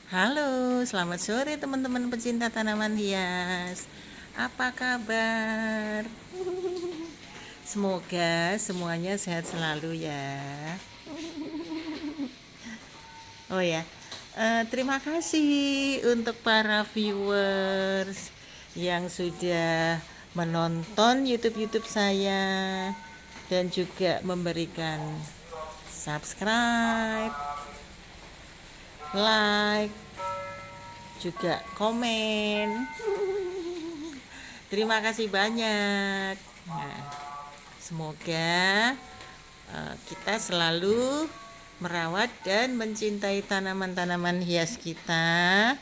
Halo, selamat sore teman-teman pecinta tanaman hias. Apa kabar? Semoga semuanya sehat selalu ya. Oh ya, terima kasih untuk para viewers yang sudah menonton YouTube saya dan juga memberikan subscribe, like, juga komen. Terima kasih banyak. Nah, semoga kita selalu merawat dan mencintai tanaman-tanaman hias kita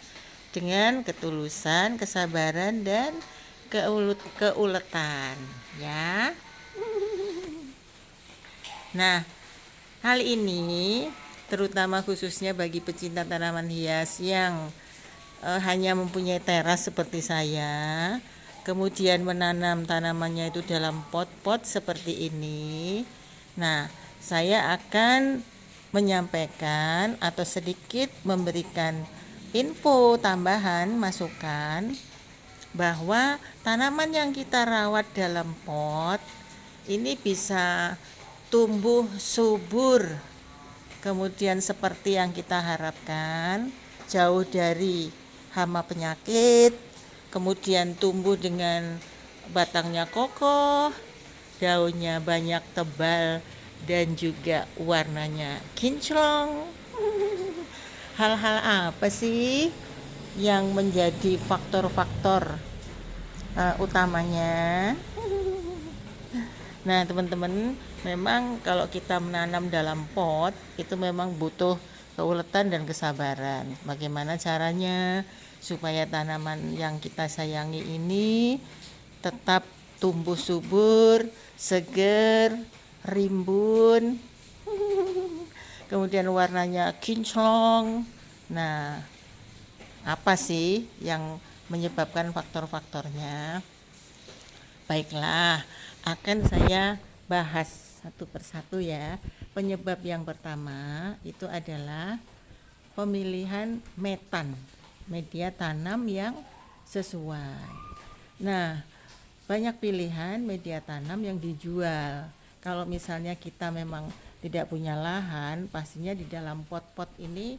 dengan ketulusan, kesabaran, dan keuletan ya. Nah, hal ini terutama khususnya bagi pecinta tanaman hias yang hanya mempunyai teras seperti saya, kemudian menanam tanamannya itu dalam pot-pot seperti ini. Nah, saya akan menyampaikan atau sedikit memberikan info tambahan, masukan bahwa tanaman yang kita rawat dalam pot ini bisa tumbuh subur, kemudian seperti yang kita harapkan, jauh dari hama penyakit, kemudian tumbuh dengan batangnya kokoh, daunnya banyak, tebal, dan juga warnanya kinclong. Hal-hal apa sih yang menjadi faktor-faktor utamanya? Nah, teman-teman, memang kalau kita menanam dalam pot itu memang butuh keuletan dan kesabaran. Bagaimana caranya supaya tanaman yang kita sayangi ini tetap tumbuh subur, seger, rimbun, kemudian warnanya kinclong. Nah, apa sih yang menyebabkan faktor-faktornya? Baiklah, akan saya bahas satu persatu ya. Penyebab yang pertama itu adalah pemilihan metan, media tanam yang sesuai. Nah, banyak pilihan media tanam yang dijual. Kalau misalnya kita memang tidak punya lahan, pastinya di dalam pot-pot ini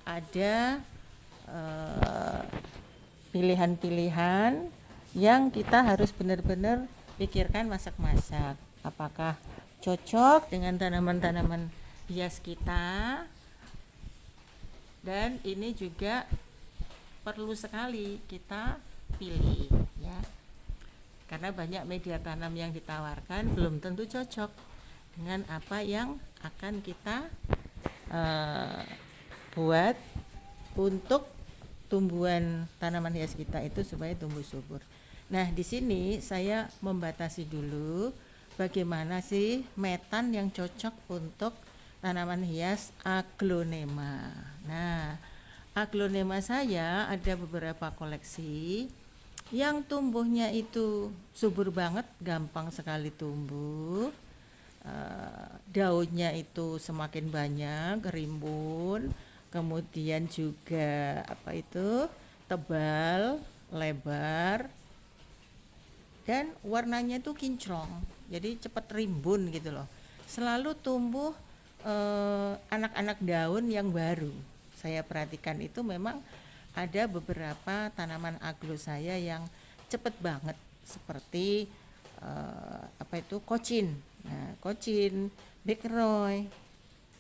ada pilihan-pilihan yang kita harus benar-benar pikirkan masak-masak. Apakah cocok dengan tanaman-tanaman hias kita? Dan ini juga perlu sekali kita pilih ya. Karena banyak media tanam yang ditawarkan belum tentu cocok dengan apa yang akan kita buat untuk tumbuhan tanaman hias kita itu supaya tumbuh subur. Nah, di sini saya membatasi dulu bagaimana sih metan yang cocok untuk tanaman hias aglonema. Nah, aglonema saya ada beberapa koleksi yang tumbuhnya itu subur banget, gampang sekali tumbuh. Daunnya itu semakin banyak, rimbun, kemudian juga tebal, lebar, dan warnanya itu kinclong, jadi cepat rimbun gitu loh. Selalu tumbuh anak-anak daun yang baru. Saya perhatikan itu memang ada beberapa tanaman aglo saya yang cepat banget, seperti kocin. Nah, kocin, Big Roy,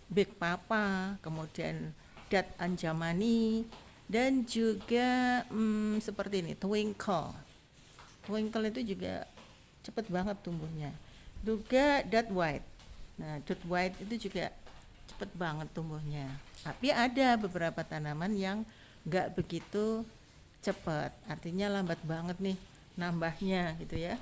Big Papa, kemudian Dat Anjamani, dan juga seperti ini Twinkle. Twinkle itu juga cepet banget tumbuhnya. Juga Dot White. Nah, Dot White itu juga cepet banget tumbuhnya. Tapi ada beberapa tanaman yang nggak begitu cepet. Artinya lambat banget nih nambahnya gitu ya.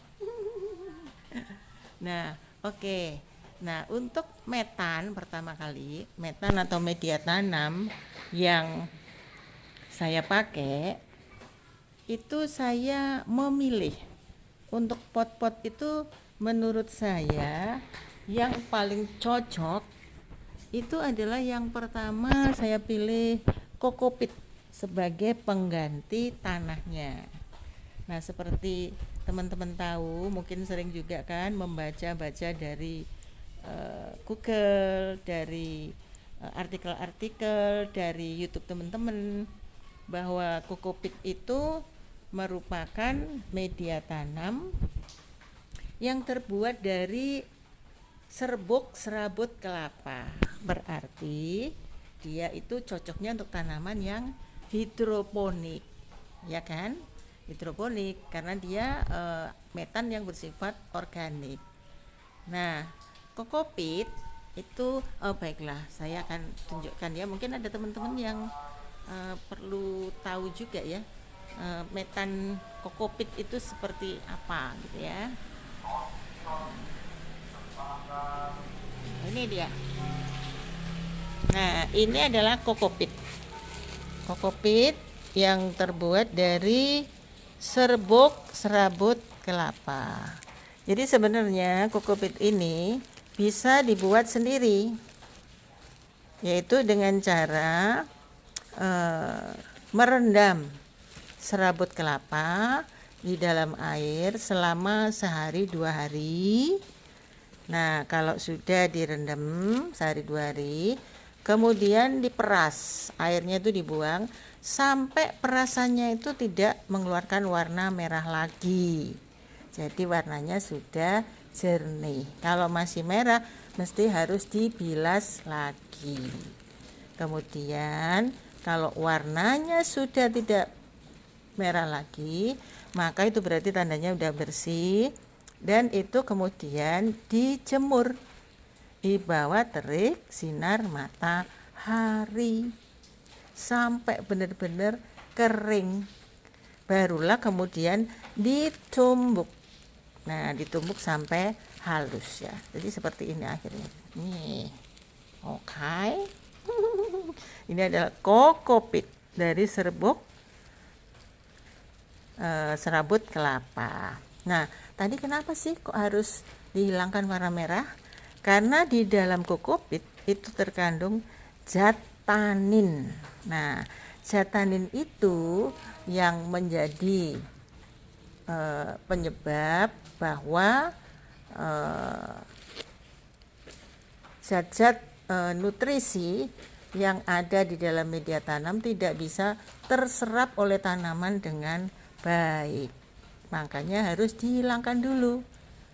Nah, oke. Nah, untuk metan pertama kali, metan atau media tanam yang saya pakai itu saya memilih untuk pot-pot itu, menurut saya yang paling cocok itu adalah yang pertama saya pilih kokopit sebagai pengganti tanahnya. Nah, seperti teman-teman tahu, mungkin sering juga kan membaca-baca dari Google, dari artikel-artikel, dari YouTube teman-teman, bahwa kokopit itu merupakan media tanam yang terbuat dari serbuk serabut kelapa. Berarti dia itu cocoknya untuk tanaman yang hidroponik, ya kan? Hidroponik karena dia metan yang bersifat organik. Nah, kokopit itu baiklah, saya akan tunjukkan ya. Mungkin ada teman-teman yang perlu tahu juga ya, metan kokopit itu seperti apa gitu ya. Ini dia. Nah, ini adalah kokopit. Kokopit yang terbuat dari serbuk serabut kelapa. Jadi sebenarnya kokopit ini bisa dibuat sendiri, yaitu dengan cara merendam serabut kelapa di dalam air selama sehari 2 hari. Nah, kalau sudah direndam sehari 2 hari, kemudian diperas, airnya itu dibuang sampai perasannya itu tidak mengeluarkan warna merah lagi. Jadi warnanya sudah jernih. Kalau masih merah, mesti harus dibilas lagi. Kemudian kalau warnanya sudah tidak merah lagi, maka itu berarti tandanya udah bersih, dan itu kemudian dijemur di bawah terik sinar matahari sampai benar-benar kering. Barulah kemudian ditumbuk. Nah, ditumbuk sampai halus ya. Jadi seperti ini akhirnya. Nih. Oke. Ini adalah kokopit dari serbuk serabut kelapa. Nah, tadi kenapa sih kok harus dihilangkan warna merah? Karena di dalam kokopit itu terkandung zat tanin. Nah, zat tanin itu yang menjadi penyebab bahwa zat-zat nutrisi yang ada di dalam media tanam tidak bisa terserap oleh tanaman dengan baik. Makanya harus dihilangkan dulu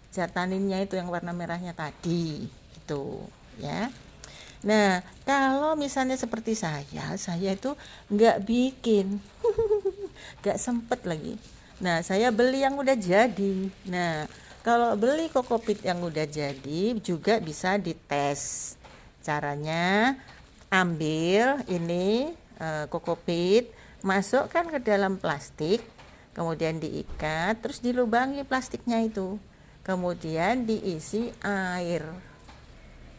zat taninnya itu yang warna merahnya tadi, gitu ya. Nah, kalau misalnya seperti saya itu nggak bikin, nggak sempet lagi. Nah, saya beli yang udah jadi. Nah, kalau beli kokopit yang udah jadi juga bisa dites. Caranya ambil ini kokopit, masukkan ke dalam plastik, kemudian diikat, terus dilubangi plastiknya itu, kemudian diisi air.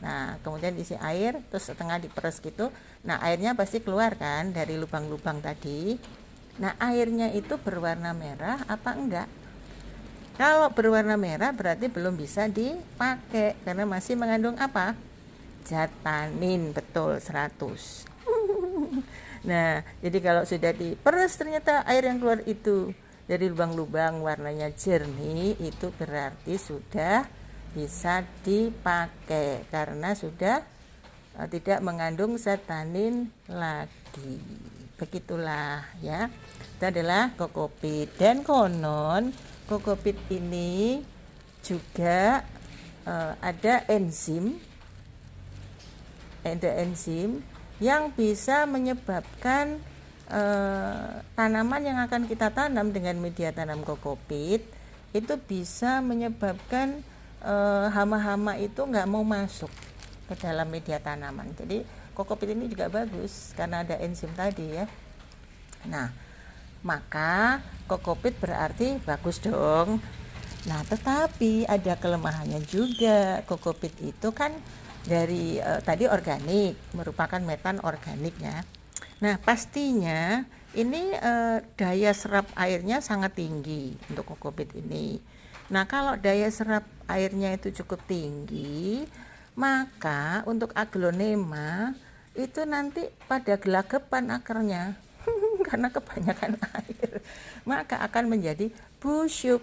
Nah, kemudian diisi air, terus setengah diperes gitu. Nah, airnya pasti keluar kan dari lubang-lubang tadi. Nah, airnya itu berwarna merah apa enggak? Kalau berwarna merah berarti belum bisa dipakai karena masih mengandung apa? Zat tanin, betul 100. Nah, jadi kalau sudah diperes ternyata air yang keluar itu dari lubang-lubang warnanya jernih, itu berarti sudah bisa dipakai karena sudah tidak mengandung zat tanin lagi. Begitulah ya. Itu adalah kokopit, dan konon kokopit ini juga ada enzim yang bisa menyebabkan tanaman yang akan kita tanam dengan media tanam kokopit itu bisa menyebabkan hama-hama itu nggak mau masuk ke dalam media tanaman. Jadi kokopit ini juga bagus karena ada enzim tadi ya. Nah, maka kokopit berarti bagus dong. Nah, tetapi ada kelemahannya juga. Kokopit itu kan dari tadi organik, merupakan metan organiknya. Nah, pastinya ini daya serap airnya sangat tinggi untuk kokopit ini. Nah, kalau daya serap airnya itu cukup tinggi, maka untuk aglonema itu nanti pada gelagapan akarnya karena kebanyakan air, maka akan menjadi busuk.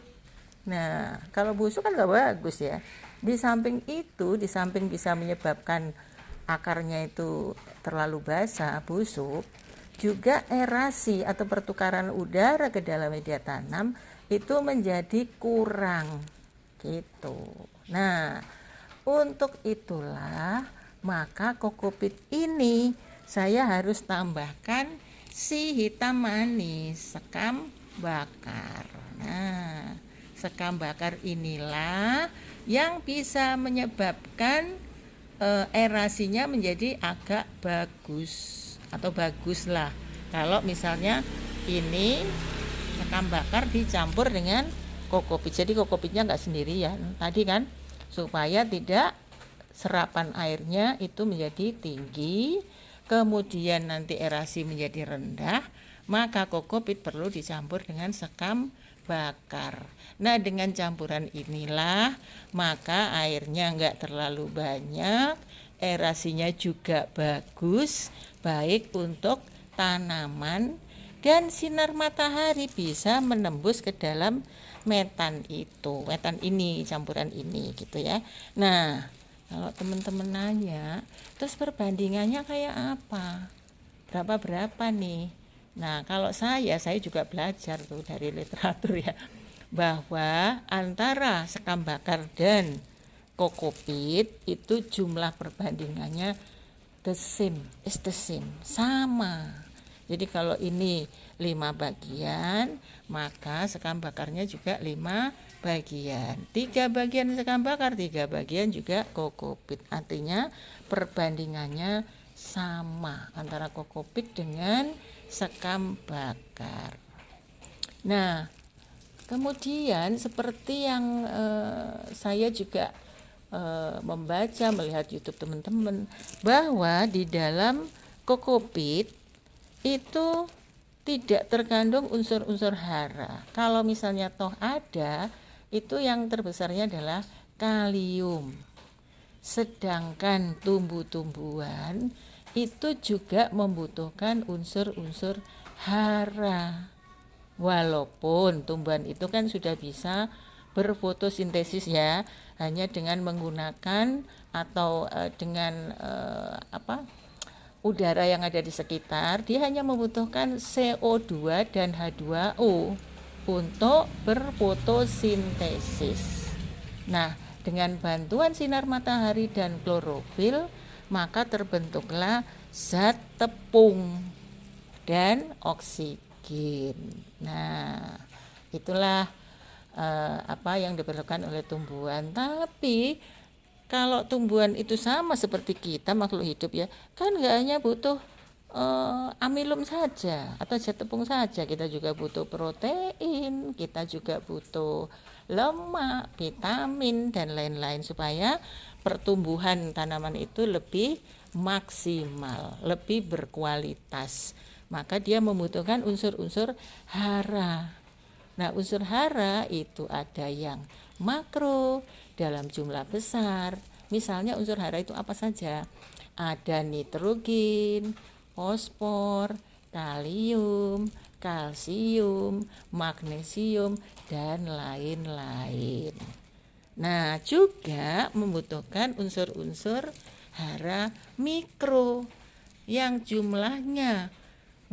Nah, kalau busuk kan nggak bagus ya. Di samping itu, di samping bisa menyebabkan akarnya itu terlalu basah, busuk, juga erasi atau pertukaran udara ke dalam media tanam itu menjadi kurang gitu. Nah, untuk itulah maka kokopit ini saya harus tambahkan si hitam manis, sekam bakar. Nah, sekam bakar inilah yang bisa menyebabkan erasinya menjadi agak bagus atau baguslah. Kalau misalnya ini sekam bakar dicampur dengan kokopit. Jadi kokopitnya nggak sendirian tadi kan, supaya tidak serapan airnya itu menjadi tinggi, kemudian nanti erasi menjadi rendah, maka kokopit perlu dicampur dengan sekam bakar. Nah, dengan campuran inilah maka airnya enggak terlalu banyak, erasinya juga bagus, baik untuk tanaman, dan sinar matahari bisa menembus ke dalam metan itu, metan ini, campuran ini gitu ya. Nah, kalau teman-teman nanya, terus perbandingannya kayak apa? Berapa nih? Nah, kalau saya juga belajar tuh dari literatur ya, bahwa antara sekam bakar dan kokopit itu jumlah perbandingannya the same, sama. Jadi kalau ini 5 bagian, maka sekam bakarnya juga 5 bagian. 3 bagian sekam bakar, 3 bagian juga kokopit. Artinya perbandingannya sama antara kokopit dengan sekam bakar. Nah, kemudian seperti yang saya juga membaca, melihat YouTube teman-teman, bahwa di dalam kokopit itu tidak terkandung unsur-unsur hara. Kalau misalnya toh ada, itu yang terbesarnya adalah kalium. Sedangkan tumbuh-tumbuhan itu juga membutuhkan unsur-unsur hara. Walaupun tumbuhan itu kan sudah bisa berfotosintesis ya, hanya dengan menggunakan atau dengan udara yang ada di sekitar, dia hanya membutuhkan CO2 dan H2O untuk berfotosintesis. Nah, dengan bantuan sinar matahari dan klorofil, maka terbentuklah zat tepung dan oksigen. Nah, itulah apa yang diperlukan oleh tumbuhan. Tapi kalau tumbuhan itu sama seperti kita makhluk hidup ya, kan nggak hanya butuh amilum saja atau zat tepung saja, kita juga butuh protein, kita juga butuh lemak, vitamin, dan lain-lain supaya pertumbuhan tanaman itu lebih maksimal, lebih berkualitas. Maka dia membutuhkan unsur-unsur hara. Nah, unsur hara itu ada yang makro dalam jumlah besar. Misalnya unsur hara itu apa saja? Ada nitrogen, fosfor, kalium, kalsium, magnesium, dan lain-lain. Nah, juga membutuhkan unsur-unsur hara mikro yang jumlahnya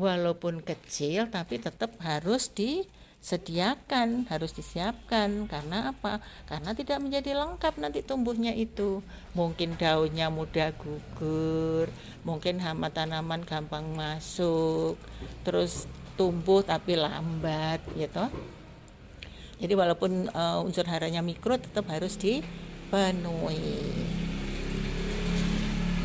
walaupun kecil tapi tetap harus disediakan, harus disiapkan. Karena apa? Karena tidak menjadi lengkap nanti tumbuhnya itu. Mungkin daunnya mudah gugur, mungkin hama tanaman gampang masuk, terus tumbuh tapi lambat gitu. Jadi walaupun unsur haranya mikro tetap harus dipenuhi.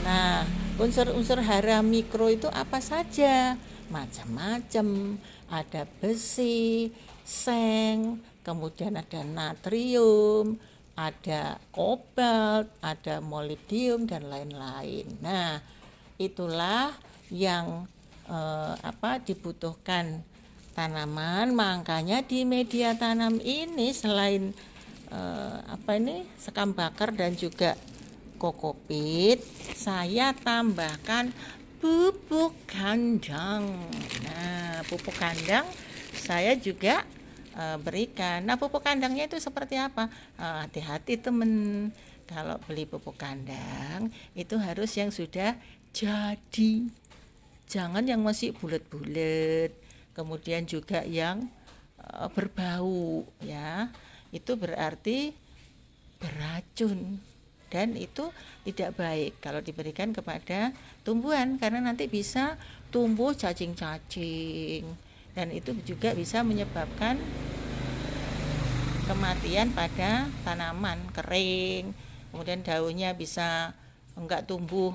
Nah, unsur-unsur hara mikro itu apa saja? Macam-macam. Ada besi, seng, kemudian ada natrium, ada kobalt, ada molibdium, dan lain-lain. Nah, itulah yang dibutuhkan tanaman. Makanya di media tanam ini selain sekam bakar dan juga kokopit, saya tambahkan pupuk kandang. Nah, pupuk kandang saya juga berikan. Nah, pupuk kandangnya itu seperti apa? Hati-hati temen, kalau beli pupuk kandang itu harus yang sudah jadi, jangan yang masih bulat-bulat, kemudian juga yang berbau ya, itu berarti beracun dan itu tidak baik kalau diberikan kepada tumbuhan, karena nanti bisa tumbuh cacing-cacing dan itu juga bisa menyebabkan kematian pada tanaman, kering, kemudian daunnya bisa enggak tumbuh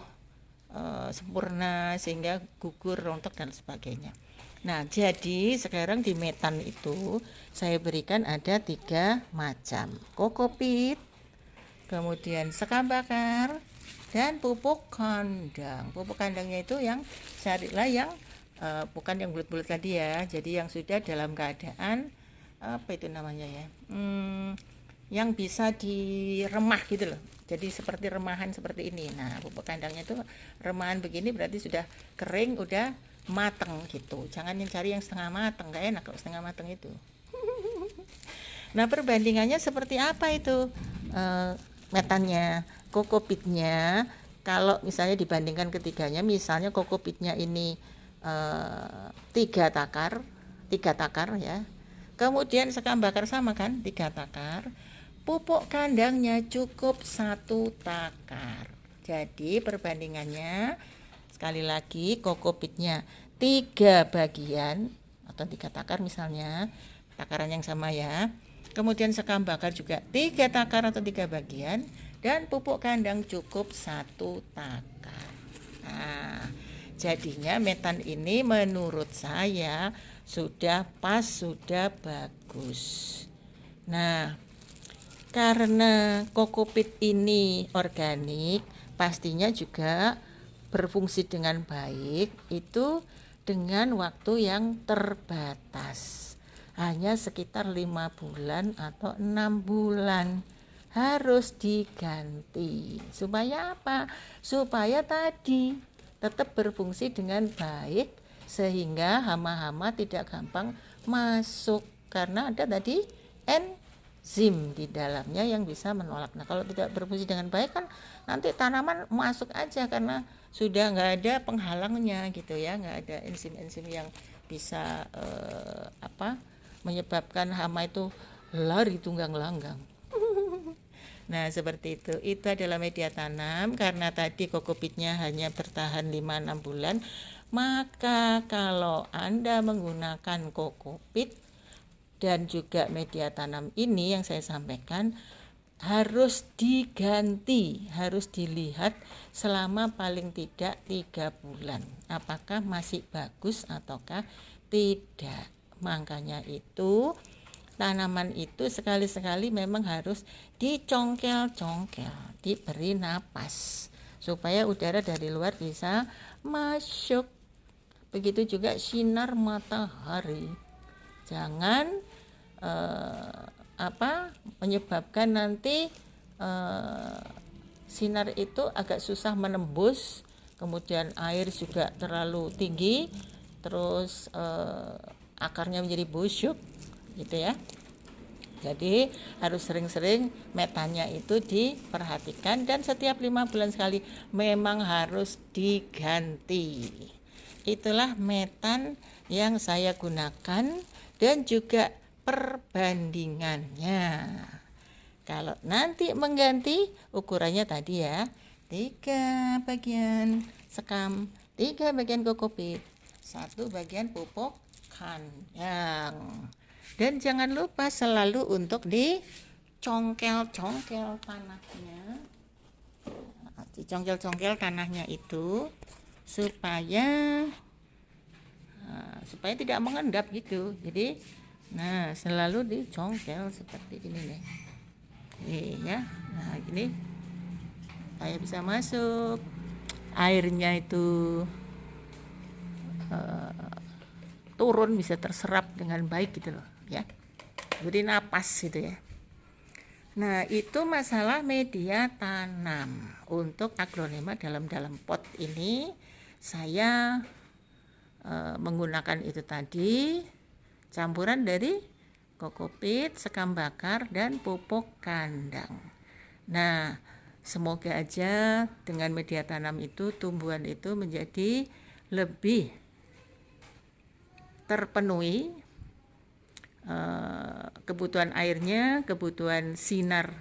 sempurna sehingga gugur, rontok dan sebagainya. Nah, jadi sekarang di metan itu saya berikan ada 3 macam: kokopit, kemudian sekam bakar, dan pupuk kandang. Pupuk kandangnya itu yang carilah yang bukan yang bulat-bulat tadi ya, jadi yang sudah dalam keadaan apa itu namanya ya, yang bisa diremah gitu loh, jadi seperti remahan seperti ini. Nah, pupuk kandangnya itu remahan begini berarti sudah kering, udah mateng gitu. Jangan yang cari yang setengah mateng, gak enak kalau setengah mateng itu. Nah, perbandingannya seperti apa itu metannya, kokopitnya. Kalau misalnya dibandingkan ketiganya, misalnya kokopitnya ini 3 takar ya, kemudian sekam bakar sama kan 3 takar, pupuk kandangnya cukup 1 takar. Jadi perbandingannya sekali lagi, kokopitnya 3 bagian atau 3 takar misalnya, takaran yang sama ya. Kemudian sekam bakar juga 3 takar atau 3 bagian, dan pupuk kandang cukup 1 takar. Nah, jadinya metan ini menurut saya sudah pas, sudah bagus. Nah, karena kokopit ini organik, pastinya juga berfungsi dengan baik itu dengan waktu yang terbatas, hanya sekitar 5 bulan atau 6 bulan harus diganti. Supaya apa? Supaya tadi tetap berfungsi dengan baik sehingga hama-hama tidak gampang masuk, karena ada tadi enzim di dalamnya yang bisa menolak. Nah, kalau tidak berfungsi dengan baik kan nanti tanaman masuk aja karena sudah nggak ada penghalangnya gitu ya, nggak ada enzim-enzim yang bisa menyebabkan hama itu lari tunggang langgang. Nah, seperti itu adalah media tanam. Karena tadi kokopitnya hanya bertahan 5-6 bulan, maka kalau Anda menggunakan kokopit dan juga media tanam ini yang saya sampaikan, harus diganti, harus dilihat selama paling tidak 3 bulan apakah masih bagus ataukah tidak. Makanya itu tanaman itu sekali-sekali memang harus dicongkel-congkel, diberi napas supaya udara dari luar bisa masuk. Begitu juga sinar matahari, jangan menyebabkan nanti sinar itu agak susah menembus, kemudian air juga terlalu tinggi, terus akarnya menjadi busuk gitu ya. Jadi harus sering-sering metannya itu diperhatikan, dan setiap 5 bulan sekali memang harus diganti. Itulah metan yang saya gunakan dan juga perbandingannya. Kalau nanti mengganti, ukurannya tadi ya, 3 bagian sekam, 3 bagian kokopit, 1 bagian pupuk kandang. Dan jangan lupa selalu untuk dicongkel-congkel tanahnya. Dicongkel-congkel tanahnya itu supaya tidak mengendap gitu. Jadi selalu dicongkel seperti ini nih. Ya. Nah, gini supaya bisa masuk airnya itu turun, bisa terserap dengan baik gitu loh ya, beri napas gitu ya. Nah, itu masalah media tanam untuk aglonema dalam pot ini saya menggunakan itu tadi campuran dari kokopit, sekam bakar, dan pupuk kandang. Nah, semoga aja dengan media tanam itu tumbuhan itu menjadi lebih terpenuhi kebutuhan airnya, kebutuhan sinar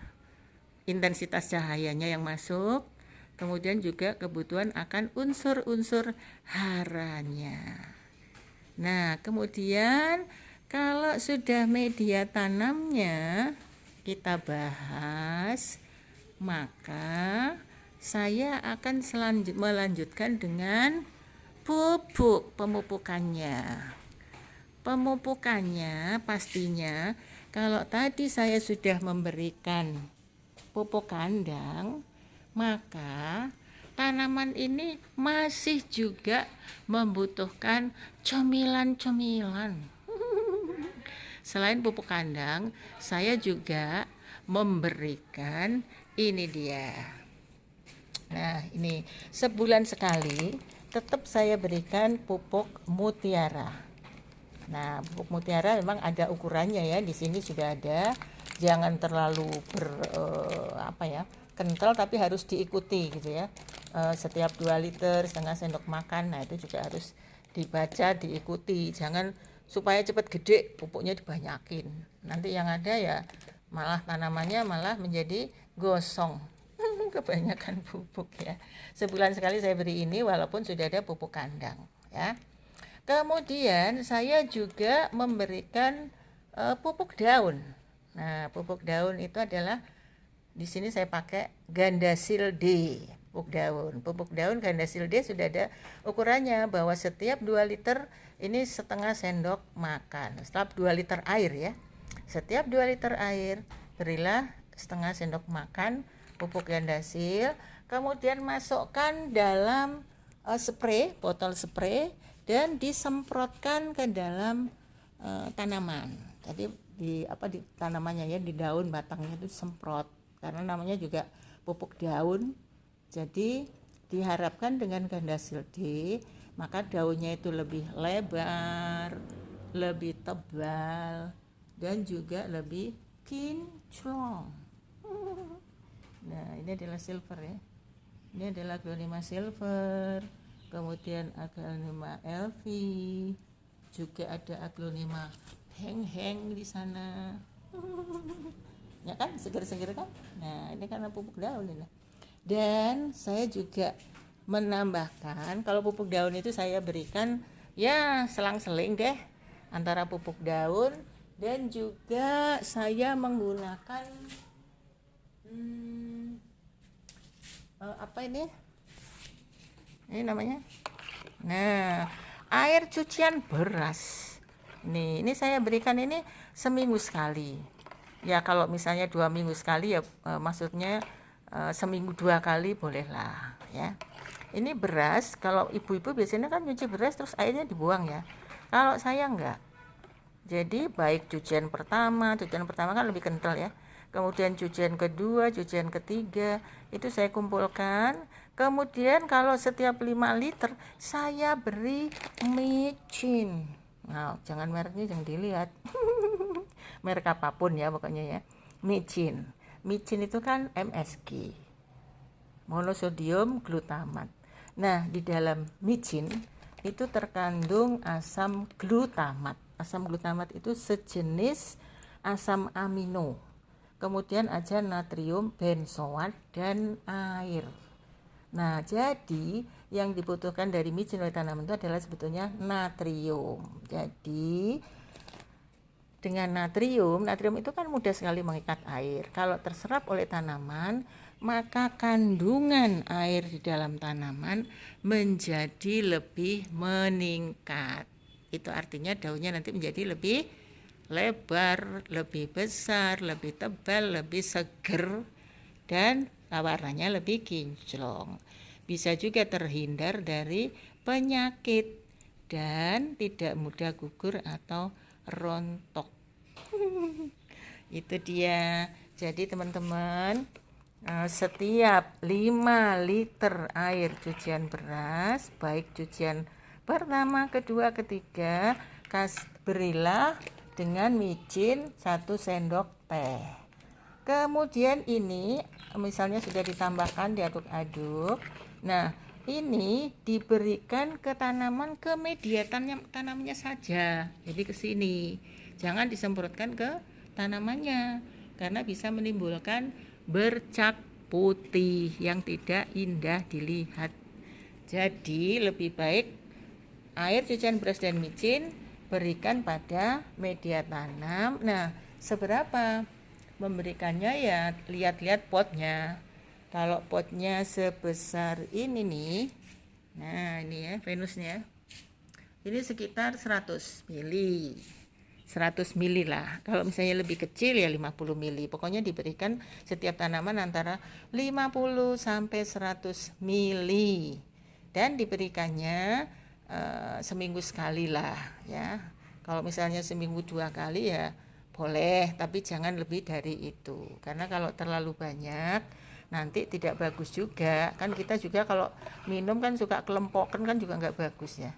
intensitas cahayanya yang masuk, kemudian juga kebutuhan akan unsur-unsur haranya. Nah, kemudian kalau sudah media tanamnya kita bahas, maka saya akan melanjutkan dengan pupuk pemupukannya. Pemupukannya pastinya kalau tadi saya sudah memberikan pupuk kandang, maka tanaman ini masih juga membutuhkan cemilan-cemilan. Selain pupuk kandang, saya juga memberikan ini dia. Nah, ini sebulan sekali tetap saya berikan pupuk mutiara. Nah, pupuk mutiara memang ada ukurannya ya, di sini sudah ada. Jangan terlalu kental, tapi harus diikuti gitu ya. Setiap 2 liter setengah sendok makan. Nah, itu juga harus dibaca, diikuti. Jangan supaya cepat gede pupuknya dibanyakin. Nanti yang ada ya malah tanamannya malah menjadi gosong. Kebanyakan pupuk ya. Sebulan sekali saya beri ini walaupun sudah ada pupuk kandang ya. Kemudian saya juga memberikan pupuk daun. Nah, pupuk daun itu adalah di sini saya pakai Gandasil D. Pupuk daun Gandasil D sudah ada ukurannya bahwa setiap 2 liter ini setengah sendok makan. Setiap 2 liter air ya. Setiap 2 liter air berilah setengah sendok makan pupuk Gandasil. Kemudian masukkan dalam botol spray dan disemprotkan ke dalam tanaman. Jadi di tanamannya ya, di daun batangnya itu semprot karena namanya juga pupuk daun. Jadi diharapkan dengan Gandasil D maka daunnya itu lebih lebar, lebih tebal, dan juga lebih kinclong. Nah, ini adalah silver ya. Ini adalah aglonema silver. Kemudian aglonema LV, juga ada aglonema heng-heng di sana. Ya kan, seger-seger kan? Nah, ini karena pupuk daun ini. Dan saya juga menambahkan, kalau pupuk daun itu saya berikan ya selang-seling deh antara pupuk daun dan juga saya menggunakan ini namanya. Nah, air cucian beras. Ini saya berikan ini seminggu sekali. Ya kalau misalnya 2 minggu sekali ya maksudnya seminggu 2 kali bolehlah ya. Ini beras, kalau ibu-ibu biasanya kan nyuci beras terus airnya dibuang ya. Kalau saya enggak. Jadi baik cucian pertama kan lebih kental ya. Kemudian cucian kedua, cucian ketiga itu saya kumpulkan. Kemudian kalau setiap 5 liter saya beri micin. Nah, jangan mereknya jangan dilihat. Merek apapun ya pokoknya ya. Micin. Micin itu kan MSG. Monosodium glutamat. Nah, di dalam micin itu terkandung asam glutamat. Asam glutamat itu sejenis asam amino. Kemudian ada natrium benzoat dan air. Nah, jadi yang dibutuhkan dari micin oleh tanaman itu adalah sebetulnya natrium. Jadi dengan natrium itu kan mudah sekali mengikat air. Kalau terserap oleh tanaman, maka kandungan air di dalam tanaman menjadi lebih meningkat. Itu artinya daunnya nanti menjadi lebih lebar, lebih besar, lebih tebal, lebih seger, dan warnanya lebih kinclong. Bisa juga terhindar dari penyakit dan tidak mudah gugur atau rontok. Itu dia. Jadi teman-teman, Setiap 5 liter air cucian beras, baik cucian pertama, kedua, ketiga, berilah dengan micin 1 sendok teh. Kemudian ini misalnya sudah ditambahkan, diaduk-aduk. Nah, ini diberikan ke tanaman, ke media tanamannya saja. Jadi ke sini. Jangan disemprotkan ke tanamannya karena bisa menimbulkan bercak putih yang tidak indah dilihat. Jadi lebih baik air cucian beras dan micin berikan pada media tanam. Nah, seberapa memberikannya ya lihat-lihat potnya. Kalau potnya sebesar ini nih, nah ini ya Venusnya, ini sekitar 100 mili. 100 mili lah. Kalau misalnya lebih kecil ya 50 mili. Pokoknya diberikan setiap tanaman antara 50 sampai 100 mili. Dan diberikannya seminggu sekali lah ya. Kalau misalnya seminggu 2 kali ya boleh, tapi jangan lebih dari itu. Karena kalau terlalu banyak nanti tidak bagus juga. Kan kita juga kalau minum kan suka kelempokan kan juga nggak bagus ya.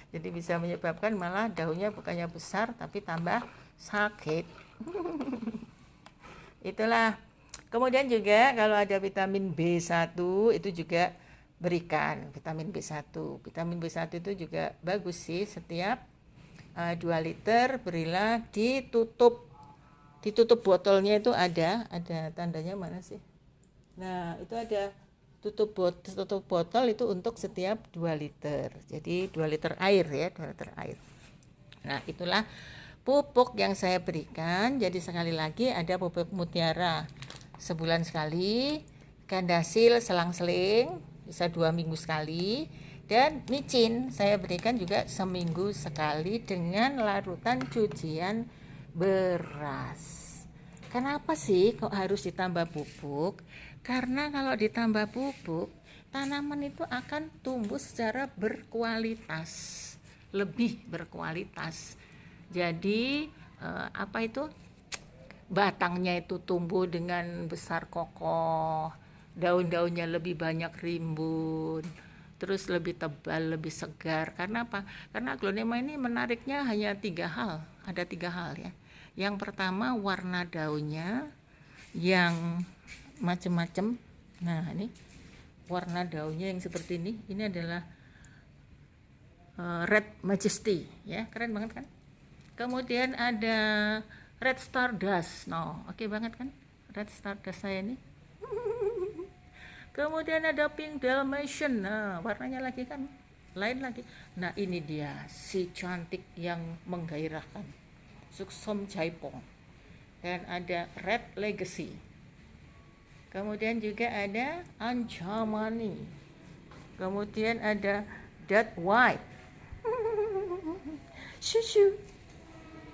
Jadi bisa menyebabkan malah daunnya bukannya besar tapi tambah sakit. Itulah. Kemudian juga kalau ada vitamin B1 itu juga berikan vitamin B1. Vitamin B1 itu juga bagus sih, setiap 2 liter berilah, ditutup botolnya itu ada tandanya mana sih? Nah, itu ada tutup botol itu untuk setiap 2 liter. Jadi 2 liter air ya, 2 liter air. Nah, itulah pupuk yang saya berikan. Jadi sekali lagi ada pupuk mutiara sebulan sekali, gandasil selang-seling bisa 2 minggu sekali, dan micin saya berikan juga seminggu sekali dengan larutan cucian beras. Kenapa sih kok harus ditambah pupuk? Karena kalau ditambah pupuk, tanaman itu akan tumbuh secara berkualitas, lebih berkualitas. Jadi apa itu? Batangnya itu tumbuh dengan besar kokoh, daun-daunnya lebih banyak rimbun, terus lebih tebal, lebih segar. Karena apa? Karena aglonema ini menariknya hanya 3 hal. Ada 3 hal ya. Yang pertama warna daunnya yang macam-macam. Nah, ini warna daunnya yang seperti ini. Ini adalah Red Majesty ya, keren banget kan. Kemudian ada Red Stardust. No, oke banget kan Red Stardust saya ini. Kemudian ada Pink Dalmatian. Nah, warnanya lagi kan lain lagi. Nah, ini dia si cantik yang menggairahkan, Suksom Jaipong. Dan ada Red Legacy. Kemudian juga ada Anjamani. Kemudian ada Dead White. Shushu.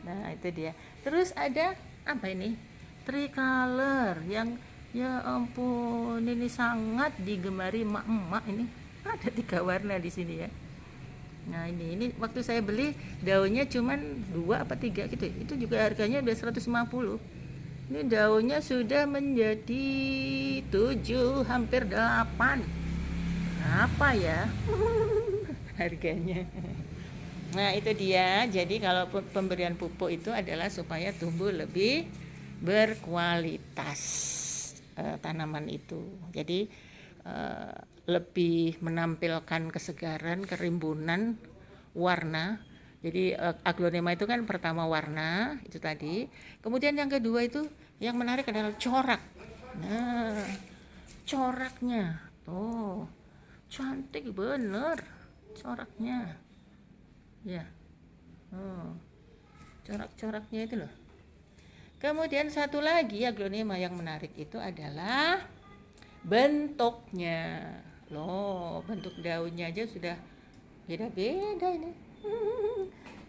Nah, itu dia. Terus ada apa ini? Tricolor yang ya ampun, ini sangat digemari emak-emak ini. Ada 3 warna di sini ya. Nah, ini waktu saya beli daunnya cuman 2 apa 3 gitu. Itu juga harganya udah 150. Ini daunnya sudah menjadi 7, hampir 8. Apa ya? Harganya. Nah, itu dia. Jadi kalau pemberian pupuk itu adalah supaya tumbuh lebih berkualitas tanaman itu. Jadi lebih menampilkan kesegaran, kerimbunan, warna. Jadi aglonema itu kan pertama warna itu tadi. Kemudian yang kedua itu yang menarik adalah corak. Nah, coraknya tuh cantik bener coraknya. Ya, corak-coraknya itu loh. Kemudian satu lagi aglonema yang menarik itu adalah bentuknya. Loh, bentuk daunnya aja sudah beda-beda ini.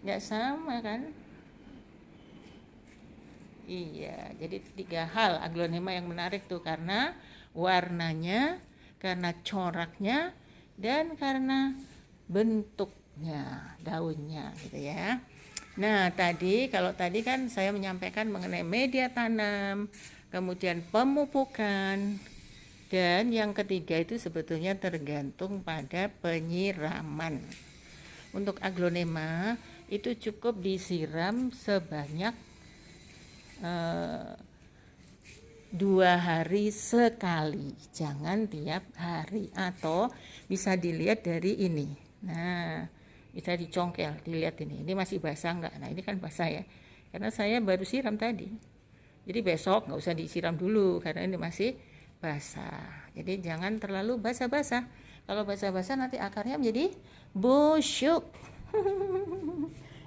Nggak sama kan? Iya, jadi 3 hal aglonema yang menarik tuh, karena warnanya, karena coraknya, dan karena bentuknya, daunnya gitu ya. Nah, kalau tadi kan saya menyampaikan mengenai media tanam, kemudian pemupukan, dan yang ketiga itu sebetulnya tergantung pada penyiraman. Untuk aglonema itu cukup disiram sebanyak 2 hari sekali, jangan tiap hari, atau bisa dilihat dari ini. Nah, bisa dicongkel, dilihat ini masih basah enggak? Nah, ini kan basah ya, karena saya baru siram tadi. Jadi besok nggak usah disiram dulu karena ini masih basah. Jadi jangan terlalu basah-basah. Kalau basah-basah nanti akarnya menjadi busuk.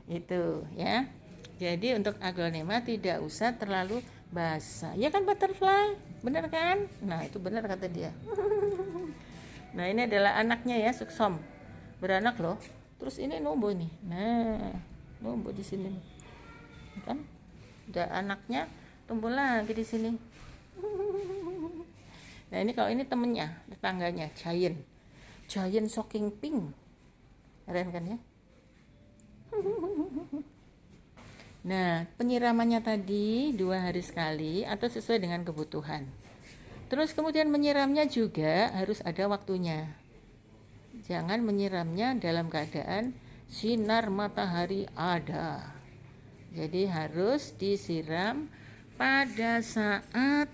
Itu ya. Jadi untuk aglonema tidak usah terlalu basah. Ya kan butterfly, benar kan? Nah itu benar kata dia. Nah ini adalah anaknya ya, suksom, beranak loh. Terus ini numbuh nih. Nah numbuh di sini nih. Kan? Udah anaknya tumbuh lagi di sini. Nah ini kalau ini temennya, tetangganya, giant shocking pink, keren kan ya. Nah penyiramannya tadi 2 hari sekali atau sesuai dengan kebutuhan. Terus kemudian menyiramnya juga harus ada waktunya. Jangan menyiramnya dalam keadaan sinar matahari ada. Jadi harus disiram pada saat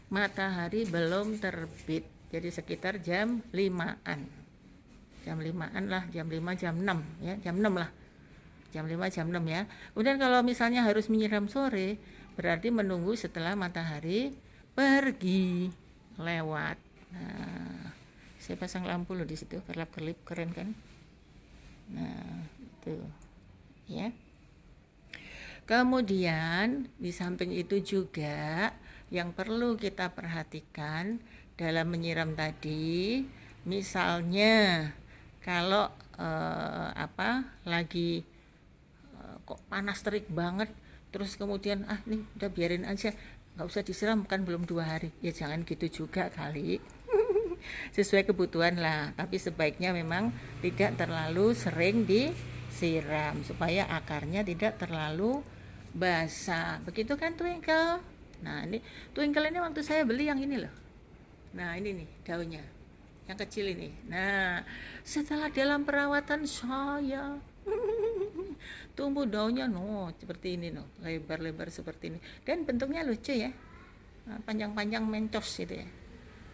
matahari belum terbit. Jadi sekitar jam 5-an. Jam 5-an lah, jam 5, jam 6 ya, jam 6 lah. Jam 5, jam 6 ya. Kemudian kalau misalnya harus menyiram sore, berarti menunggu setelah matahari pergi lewat. Nah, saya pasang lampu loh di situ, kerlap-kerlip, keren kan? Nah, itu ya. Kemudian di samping itu juga yang perlu kita perhatikan dalam menyiram tadi, misalnya kalau lagi kok panas terik banget, terus kemudian nih udah biarin aja, nggak usah disiram kan belum 2 hari, ya jangan gitu juga kali. Sesuai kebutuhan lah, tapi sebaiknya memang tidak terlalu sering disiram supaya akarnya tidak terlalu basah. Begitu kan Twinkle? Nah ini Twinkle ini waktu saya beli yang ini loh. Nah ini nih daunnya yang kecil ini. Nah setelah dalam perawatan saya tumbuh daunnya seperti ini lebar-lebar seperti ini, dan bentuknya lucu ya, panjang-panjang mencos gitu ya.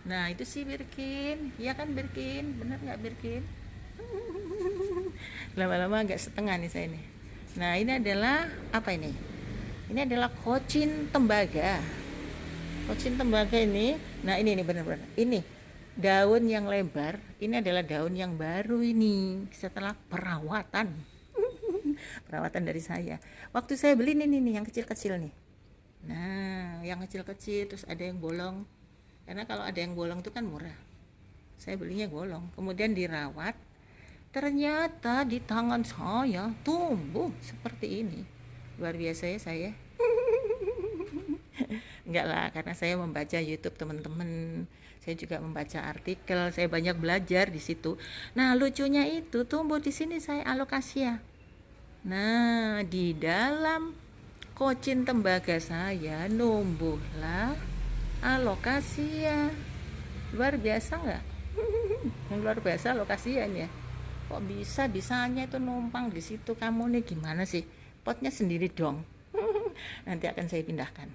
Nah itu sih Birkin, ya kan Birkin, bener nggak Birkin? Lama-lama agak setengah nih saya nih. Nah ini adalah apa ini? Ini adalah kocin tembaga. Kocin tembaga ini, nah ini benar-benar. Ini daun yang lebar, ini adalah daun yang baru ini setelah perawatan. Perawatan dari saya. Waktu saya beli ini yang kecil-kecil nih. Nah, yang kecil-kecil terus ada yang bolong. Karena kalau ada yang bolong itu kan murah. Saya belinya bolong. Kemudian dirawat. Ternyata di tangan saya tumbuh seperti ini. Luar biasa ya saya. Enggak lah, karena saya membaca YouTube teman-teman. Saya juga membaca artikel, saya banyak belajar di situ. Nah, lucunya itu tumbuh di sini saya alokasia. Nah, di dalam kocin tembaga saya numbuhlah alokasia. Luar biasa enggak? Yang luar biasa alokasianya. Kok bisa-bisanya itu numpang di situ? Kamu nih gimana sih? Potnya sendiri dong. Nanti akan saya pindahkan.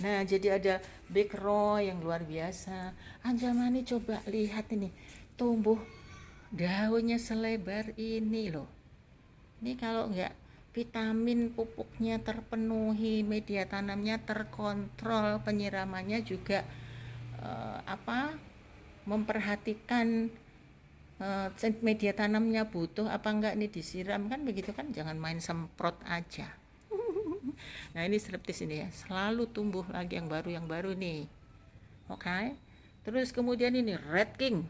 Nah, jadi ada backroy yang luar biasa. Anjamani coba lihat ini, tumbuh daunnya selebar ini loh. Ini kalau enggak vitamin pupuknya terpenuhi, media tanamnya terkontrol, penyiramannya juga memperhatikan media tanamnya butuh apa enggak nih disiram, kan begitu kan, jangan main semprot aja. Nah ini streptis ini ya, selalu tumbuh lagi yang baru nih. Oke. Terus kemudian ini red king.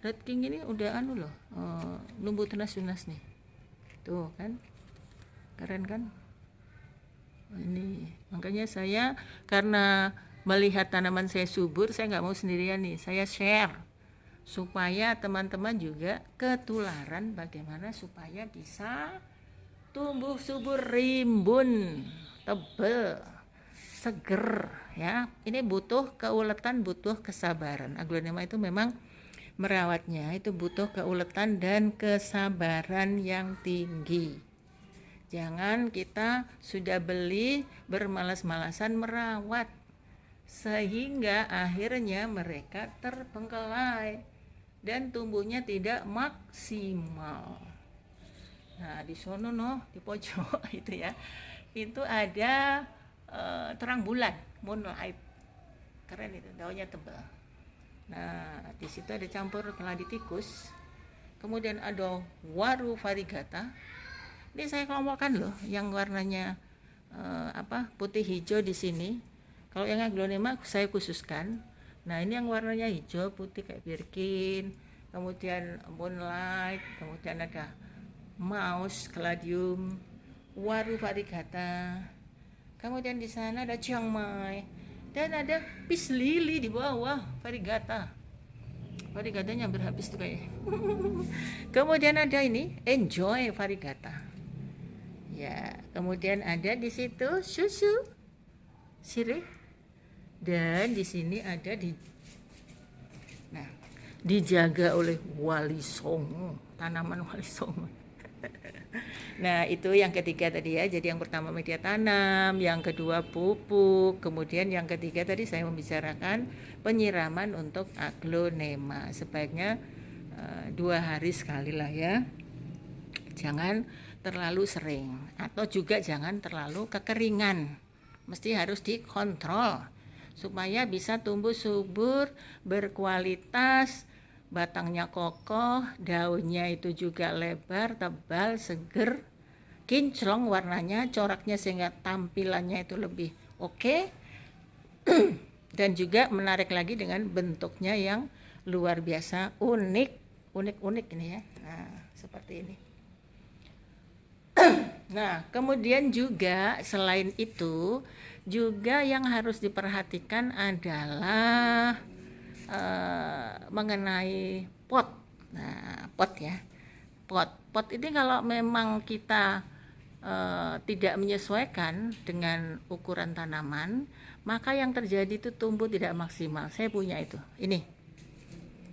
Red king ini udah numbuh tunas-tunas nih. Tuh kan, keren kan? Ini makanya saya, karena melihat tanaman saya subur, saya nggak mau sendirian nih, saya share supaya teman-teman juga ketularan bagaimana supaya bisa tumbuh subur, rimbun, tebal, seger ya. Ini butuh keuletan, butuh kesabaran. Aglonema itu memang merawatnya itu butuh keuletan dan kesabaran yang tinggi. Jangan kita sudah beli bermalas-malasan merawat sehingga akhirnya mereka terbengkelai dan tumbuhnya tidak maksimal. Nah, di sono di pojok itu ya, itu ada terang bulan, moonlight. Keren itu, daunnya tebal. Nah, di situ ada campur keladi tikus. Kemudian ada waru variegata. Ini saya kelompokkan loh, yang warnanya putih hijau di sini. Kalau yang aglonema saya khususkan. Nah, ini yang warnanya hijau putih kayak birkin, kemudian moonlight, kemudian ada mouse caladium, waru variegata. Kemudian di sana ada Chiang Mai dan ada peace lily di bawah variegata. Variegatanya berhabis tuh kayak. Kemudian ada ini enjoy variegata. Ya, kemudian ada di situ susu sirih dan di sini ada dijaga oleh wali songo, tanaman wali songo. Nah, itu yang ketiga tadi ya. Jadi yang pertama media tanam, yang kedua pupuk, kemudian yang ketiga tadi saya membicarakan penyiraman untuk aglonema. Sebaiknya 2 hari sekali lah ya. Jangan terlalu sering atau juga jangan terlalu kekeringan. Mesti harus dikontrol supaya bisa tumbuh subur, berkualitas, batangnya kokoh, daunnya itu juga lebar, tebal, seger, kinclong warnanya, coraknya sehingga tampilannya itu lebih oke. Dan juga menarik lagi dengan bentuknya yang luar biasa unik ini ya. Nah, seperti ini. Nah, kemudian juga selain itu juga yang harus diperhatikan adalah mengenai pot. Nah, pot ya. Pot ini kalau memang kita tidak menyesuaikan dengan ukuran tanaman, maka yang terjadi itu tumbuh tidak maksimal. Saya punya itu. Ini.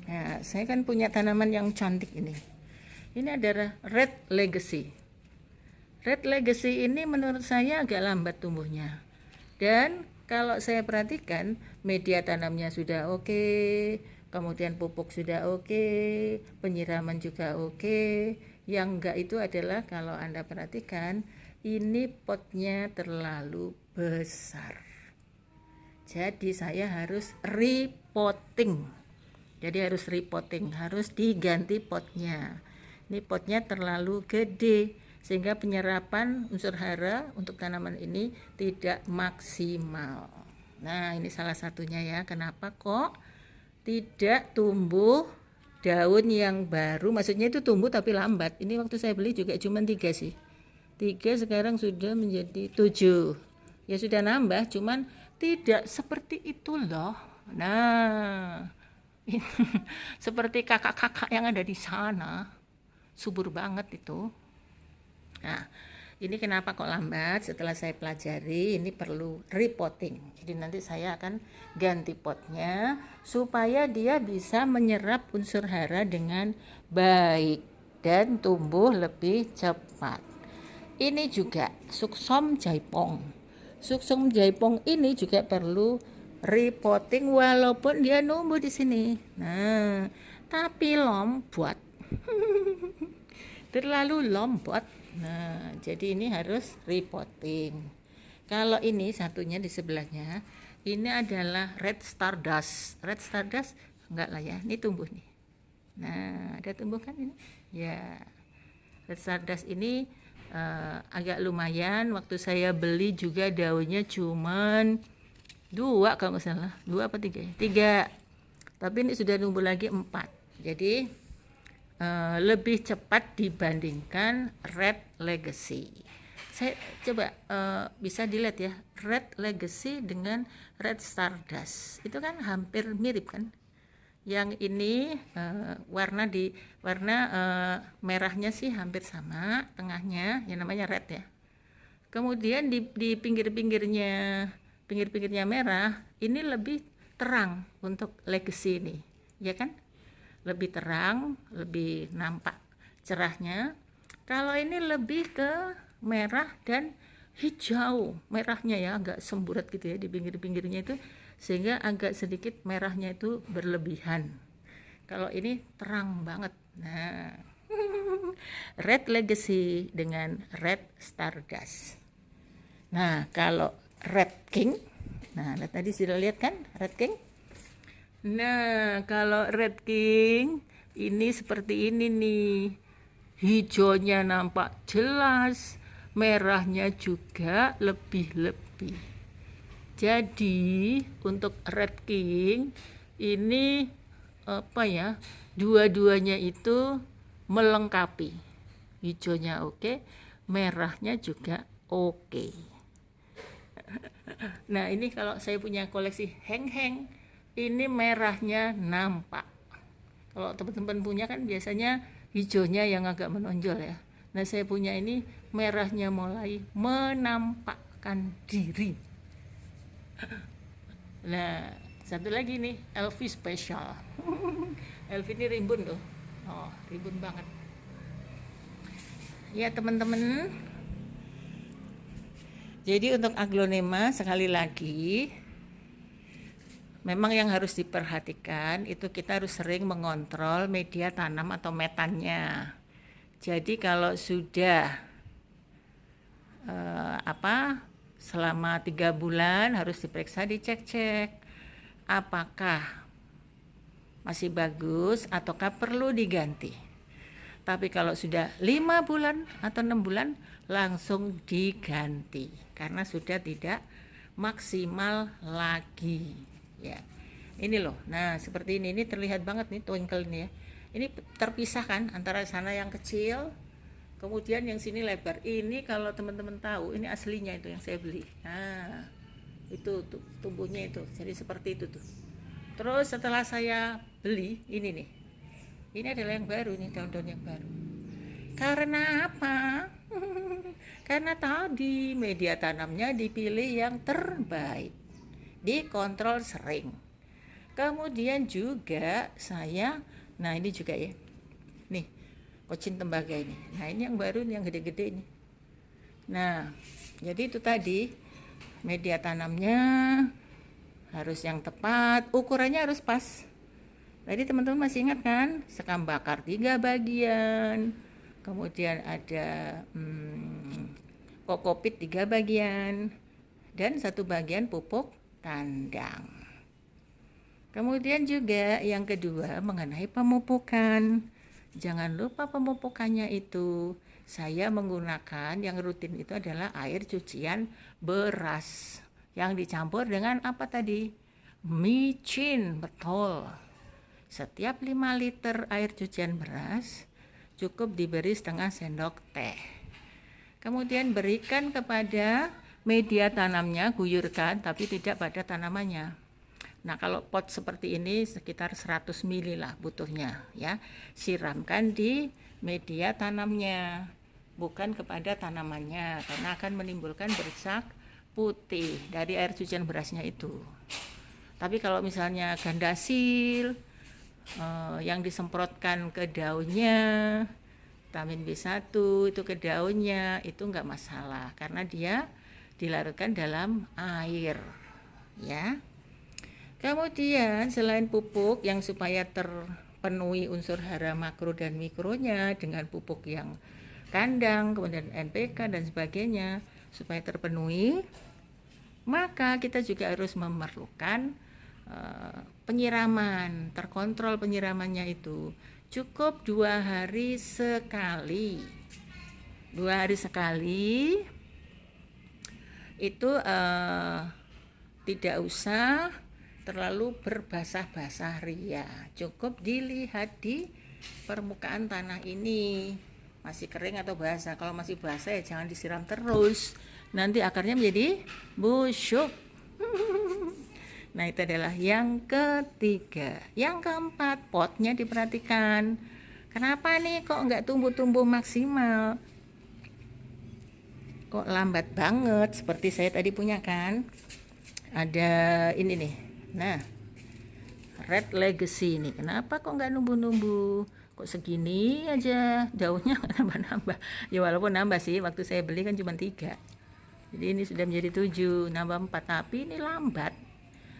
Nah, saya kan punya tanaman yang cantik ini. Ini adalah Red Legacy. Red Legacy ini menurut saya agak lambat tumbuhnya. Dan kalau saya perhatikan media tanamnya sudah oke, kemudian pupuk sudah oke, penyiraman juga oke. Yang enggak itu adalah kalau Anda perhatikan ini potnya terlalu besar. Jadi saya harus repotting. Harus diganti potnya. Ini potnya terlalu gede sehingga penyerapan unsur hara untuk tanaman ini tidak maksimal. Nah, ini salah satunya ya, kenapa kok tidak tumbuh daun yang baru, maksudnya itu tumbuh tapi lambat. Ini waktu saya beli juga cuma 3 sih. 3 sekarang sudah menjadi 7. Ya sudah nambah, cuman tidak seperti itu loh. Nah, seperti kakak-kakak yang ada di sana, subur banget itu. Nah, ini kenapa kok lambat? Setelah saya pelajari, ini perlu repotting. Jadi nanti saya akan ganti potnya supaya dia bisa menyerap unsur hara dengan baik dan tumbuh lebih cepat. Ini juga suksom jaipong. Suksom jaipong ini juga perlu repotting walaupun dia numbuh di sini. Nah, tapi lompat. Terlalu lompat. Nah, jadi ini harus repotting. Kalau ini satunya di sebelahnya, ini adalah Red Stardust. Red Stardust enggak lah ya, ini tumbuh nih. Nah, ada tumbuh kan ini? Ya. Red Stardust ini agak lumayan. Waktu saya beli juga daunnya cuman 2 kalau nggak salah. 2 apa 3? 3. Tapi ini sudah tumbuh lagi 4. Jadi lebih cepat dibandingkan Red Legacy. Saya coba bisa dilihat ya, Red Legacy dengan Red Stardust itu kan hampir mirip kan. Yang ini warna merahnya sih hampir sama, tengahnya yang namanya red ya. Kemudian di pinggir-pinggirnya pinggir-pinggirnya merah, ini lebih terang untuk legacy ini, ya kan? Lebih terang, lebih nampak cerahnya. Kalau ini lebih ke merah dan hijau, merahnya ya agak semburat gitu ya di pinggir-pinggirnya itu, sehingga agak sedikit merahnya itu berlebihan. Kalau ini terang banget. Nah, Red Legacy dengan Red Stardust. Nah, kalau Red King, nah tadi sudah lihat kan Red King? Nah, kalau Red King ini seperti ini nih. Hijaunya nampak jelas, merahnya juga lebih-lebih. Jadi, untuk Red King ini apa ya? Dua-duanya itu melengkapi. Hijaunya oke, merahnya juga oke. Nah, ini kalau saya punya koleksi heng-heng, ini merahnya nampak. Kalau teman-teman punya kan biasanya hijaunya yang agak menonjol ya. Nah, saya punya ini merahnya mulai menampakkan diri. Nah, satu lagi nih, LV Special. LV ini ribbon loh. Oh, ribbon banget. Ya, teman-teman. Jadi untuk aglonema sekali lagi, memang yang harus diperhatikan itu kita harus sering mengontrol media tanam atau metannya. Jadi kalau sudah selama 3 bulan harus diperiksa, dicek-cek apakah masih bagus ataukah perlu diganti. Tapi kalau sudah 5 bulan atau 6 bulan langsung diganti karena sudah tidak maksimal lagi ya. Ini loh, nah seperti ini terlihat banget nih twinkle ini ya. Ini terpisah kan antara sana yang kecil, kemudian yang sini lebar. Ini kalau teman-teman tahu, ini aslinya itu yang saya beli. Nah, itu tuh tumbuhnya itu. Jadi seperti itu tuh. Terus setelah saya beli ini nih. Ini adalah yang baru nih, daun-daun yang baru. Karena apa? Karena tadi media tanamnya dipilih yang terbaik. Dikontrol sering. Kemudian juga saya, nah ini juga ya. Nih, kocin tembaga ini. Nah, ini yang baru nih, yang gede-gede ini. Nah, jadi itu tadi media tanamnya harus yang tepat, ukurannya harus pas. Tadi teman-teman masih ingat kan? Sekam bakar 3 bagian. Kemudian ada kokopit 3 bagian dan 1 bagian pupuk kandang. Kemudian juga yang kedua mengenai pemupukan. Jangan lupa pemupukannya itu saya menggunakan yang rutin itu adalah air cucian beras yang dicampur dengan apa tadi? Micin, betul. Setiap 5 liter air cucian beras cukup diberi setengah sendok teh. Kemudian berikan kepada media tanamnya, guyurkan tapi tidak pada tanamannya. Nah, kalau pot seperti ini sekitar 100 ml lah butuhnya ya. Siramkan di media tanamnya, bukan kepada tanamannya karena akan menimbulkan bercak putih dari air cucian berasnya itu. Tapi kalau misalnya gandasil yang disemprotkan ke daunnya, vitamin B1 itu ke daunnya, itu enggak masalah karena dia dilarutkan dalam air ya. Kemudian selain pupuk yang supaya terpenuhi unsur hara makro dan mikronya dengan pupuk yang kandang, kemudian NPK dan sebagainya supaya terpenuhi, maka kita juga harus memerlukan penyiraman, terkontrol penyiramannya itu cukup 2 hari sekali. 2 hari sekali itu tidak usah terlalu berbasah-basah ria, cukup dilihat di permukaan tanah ini masih kering atau basah. Kalau masih basah ya jangan disiram terus, nanti akarnya menjadi busuk. Nah, itu adalah yang ketiga. Yang keempat, potnya diperhatikan. Kenapa nih kok nggak tumbuh-tumbuh maksimal? Kok lambat banget seperti saya tadi punya kan? Ada ini nih. Nah, Red Legacy nih. Kenapa kok nggak numbuh-numbuh? Kok segini aja daunnya nggak nambah-nambah? Ya walaupun nambah sih, waktu saya beli kan cuma 3. Jadi ini sudah menjadi 7, nambah 4, tapi ini lambat.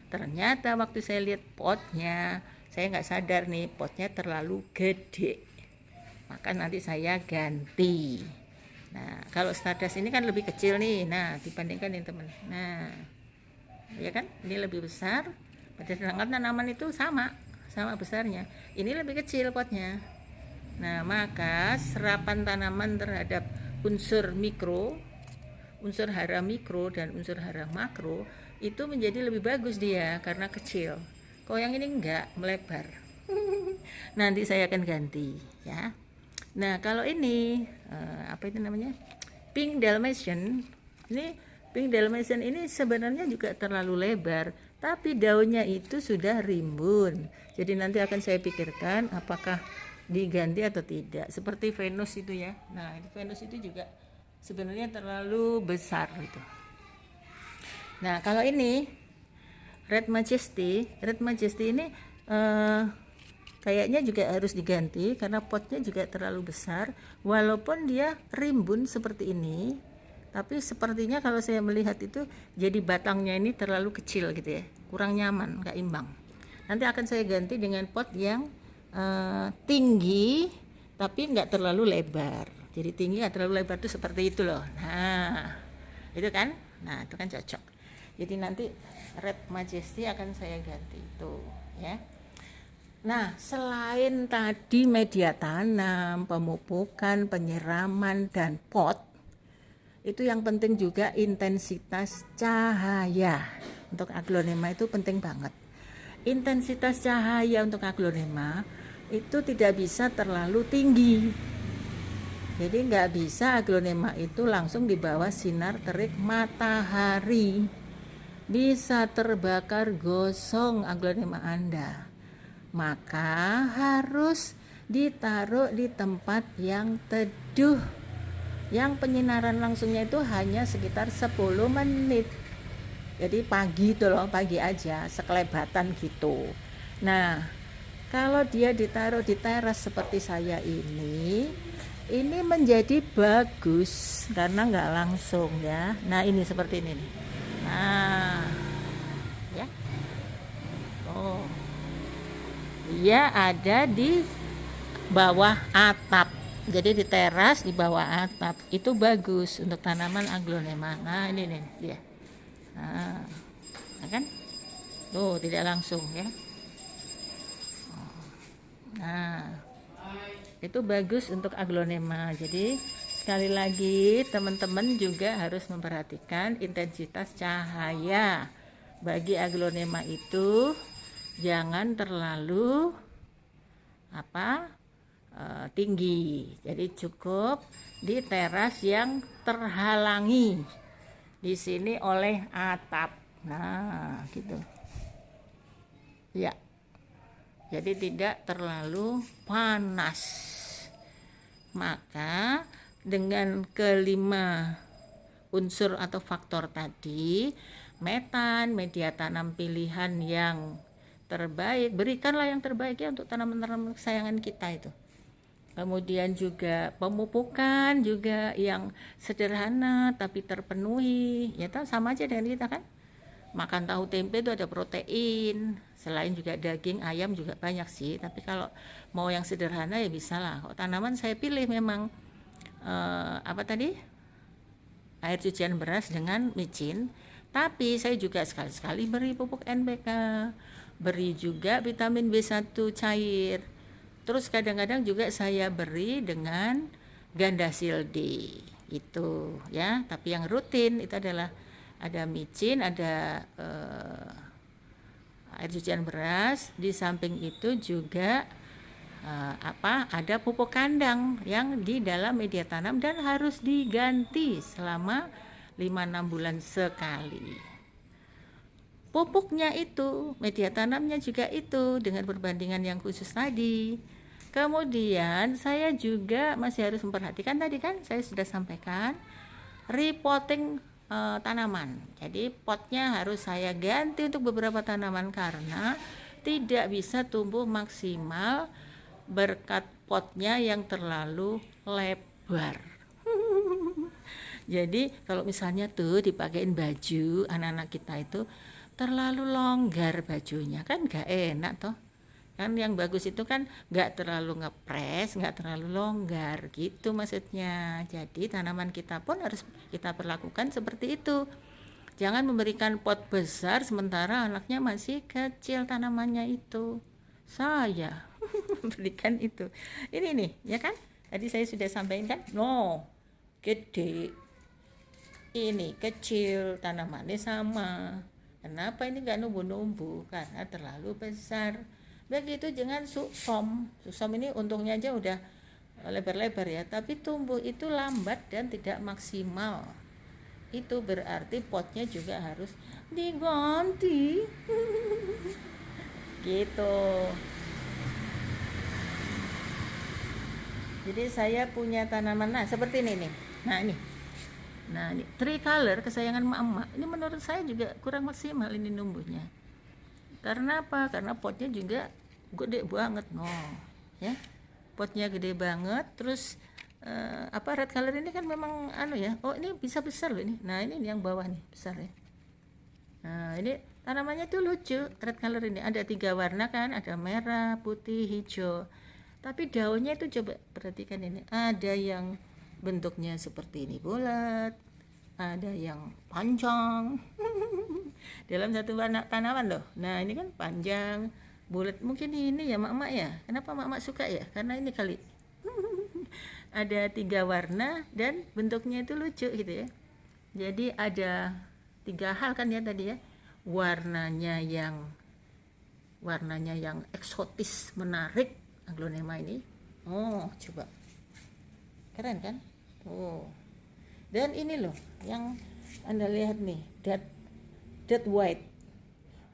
Ternyata waktu saya lihat potnya, saya nggak sadar nih potnya terlalu gede. Maka nanti saya ganti. Nah, kalau Stardust ini kan lebih kecil nih. Nah, dibandingkan ini teman. Nah, ya kan? Ini lebih besar. Sedangkan tanaman itu sama besarnya. Ini lebih kecil potnya. Nah, maka serapan tanaman terhadap unsur mikro, unsur hara mikro dan unsur hara makro itu menjadi lebih bagus dia karena kecil. Kalau yang ini enggak, melebar. Nanti saya akan ganti ya. Nah, kalau ini apa itu namanya? Pink Dalmatian. Ini Pink Dalmatian ini sebenarnya juga terlalu lebar, tapi daunnya itu sudah rimbun. Jadi nanti akan saya pikirkan apakah diganti atau tidak. Seperti Venus itu ya. Nah, Venus itu juga sebenarnya terlalu besar gitu. Nah, kalau ini Red Majesty ini kayaknya juga harus diganti karena potnya juga terlalu besar. Walaupun dia rimbun seperti ini, tapi sepertinya kalau saya melihat itu jadi batangnya ini terlalu kecil gitu ya, kurang nyaman, nggak imbang. Nanti akan saya ganti dengan pot yang tinggi tapi nggak terlalu lebar. Jadi tinggi nggak terlalu lebar itu seperti itu loh. Nah, itu kan, nah itu kan cocok. Jadi nanti Red Majesty akan saya ganti itu ya. Nah, selain tadi media tanam, pemupukan, penyiraman, dan pot, itu yang penting juga intensitas cahaya. Untuk aglonema itu penting banget. Intensitas cahaya untuk aglonema itu tidak bisa terlalu tinggi. Jadi nggak bisa aglonema itu langsung di bawah sinar terik matahari. Bisa terbakar gosong aglonema Anda. Maka harus ditaruh di tempat yang teduh, yang penyinaran langsungnya itu hanya sekitar 10 menit. Jadi pagi itu loh, pagi aja, sekelebatan gitu. Nah, kalau dia ditaruh di teras seperti saya ini menjadi bagus karena nggak langsung ya. Nah, ini seperti ini nih. Nah, ya. Oh. Dia ada di bawah atap. Jadi di teras di bawah atap. Itu bagus untuk tanaman aglonema. Nah, ini nih dia. Nah, kan? Tuh, tidak langsung ya. Nah, itu bagus untuk aglonema. Jadi sekali lagi teman-teman juga harus memperhatikan intensitas cahaya bagi aglonema itu. Jangan terlalu tinggi. Jadi cukup di teras yang terhalangi di sini oleh atap. Nah, gitu. Ya. Jadi tidak terlalu panas. Maka dengan kelima unsur atau faktor tadi, metan, media tanam pilihan yang terbaik, berikanlah yang terbaik ya untuk tanaman-tanaman kesayangan kita itu. Kemudian juga pemupukan juga yang sederhana tapi terpenuhi, ya kan sama aja dengan kita kan. Makan tahu tempe itu ada protein, selain juga daging, ayam juga banyak sih. Tapi kalau mau yang sederhana ya bisa lah. Kalau tanaman saya pilih memang air cucian beras dengan micin. Tapi saya juga sekali-sekali beri pupuk NPK. Beri juga vitamin B1 cair. Terus kadang-kadang juga saya beri dengan Gandasil D itu ya. Tapi yang rutin itu adalah ada micin, ada air cucian beras. Di samping itu juga ada pupuk kandang yang di dalam media tanam dan harus diganti selama 5-6 bulan sekali. Pupuknya itu, media tanamnya juga itu dengan perbandingan yang khusus tadi. Kemudian saya juga masih harus memperhatikan tadi kan saya sudah sampaikan repotting tanaman. Jadi potnya harus saya ganti untuk beberapa tanaman karena tidak bisa tumbuh maksimal berkat potnya yang terlalu lebar. Jadi kalau misalnya tuh dipakein baju anak-anak kita itu terlalu longgar bajunya kan gak enak toh. Kan yang bagus itu kan gak terlalu ngepres, gak terlalu longgar gitu maksudnya. Jadi tanaman kita pun harus kita perlakukan seperti itu. Jangan memberikan pot besar sementara anaknya masih kecil tanamannya itu. Saya berikan itu. Ini nih, ya kan? Tadi saya sudah sampaikan kan? No, gede. Ini kecil, tanamannya sama. Kenapa ini gak numbuh-numbuh? Karena terlalu besar. Begitu dengan susom. Susom ini untungnya aja udah lebar-lebar ya, tapi tumbuh itu lambat dan tidak maksimal. Itu berarti potnya juga harus diganti. Gitu. Jadi saya punya tanaman seperti ini nih. Nah ini tricolor kesayangan emak-emak. Ini menurut saya juga kurang maksimal ini numbuhnya. Karena apa? Karena potnya juga gede banget, ya. Potnya gede banget. Terus red color ini kan memang ya. Oh ini bisa besar loh ini. Nah ini yang bawah nih besar ya. Nah ini tanamannya tuh lucu. Red color ini ada 3 warna kan. Ada merah, putih, hijau. Tapi daunnya itu coba perhatikan ini. Ada yang bentuknya seperti ini bulat, ada yang panjang dalam satu warna tanaman loh. Nah ini kan panjang bulat, mungkin ini ya mak-mak ya. Kenapa mak-mak suka ya? Karena ini kali ada 3 warna dan bentuknya itu lucu gitu ya. Jadi ada 3 hal kan ya tadi ya, warnanya yang eksotis menarik aglonema ini. Coba keren kan? Dan ini loh yang Anda lihat nih, dead white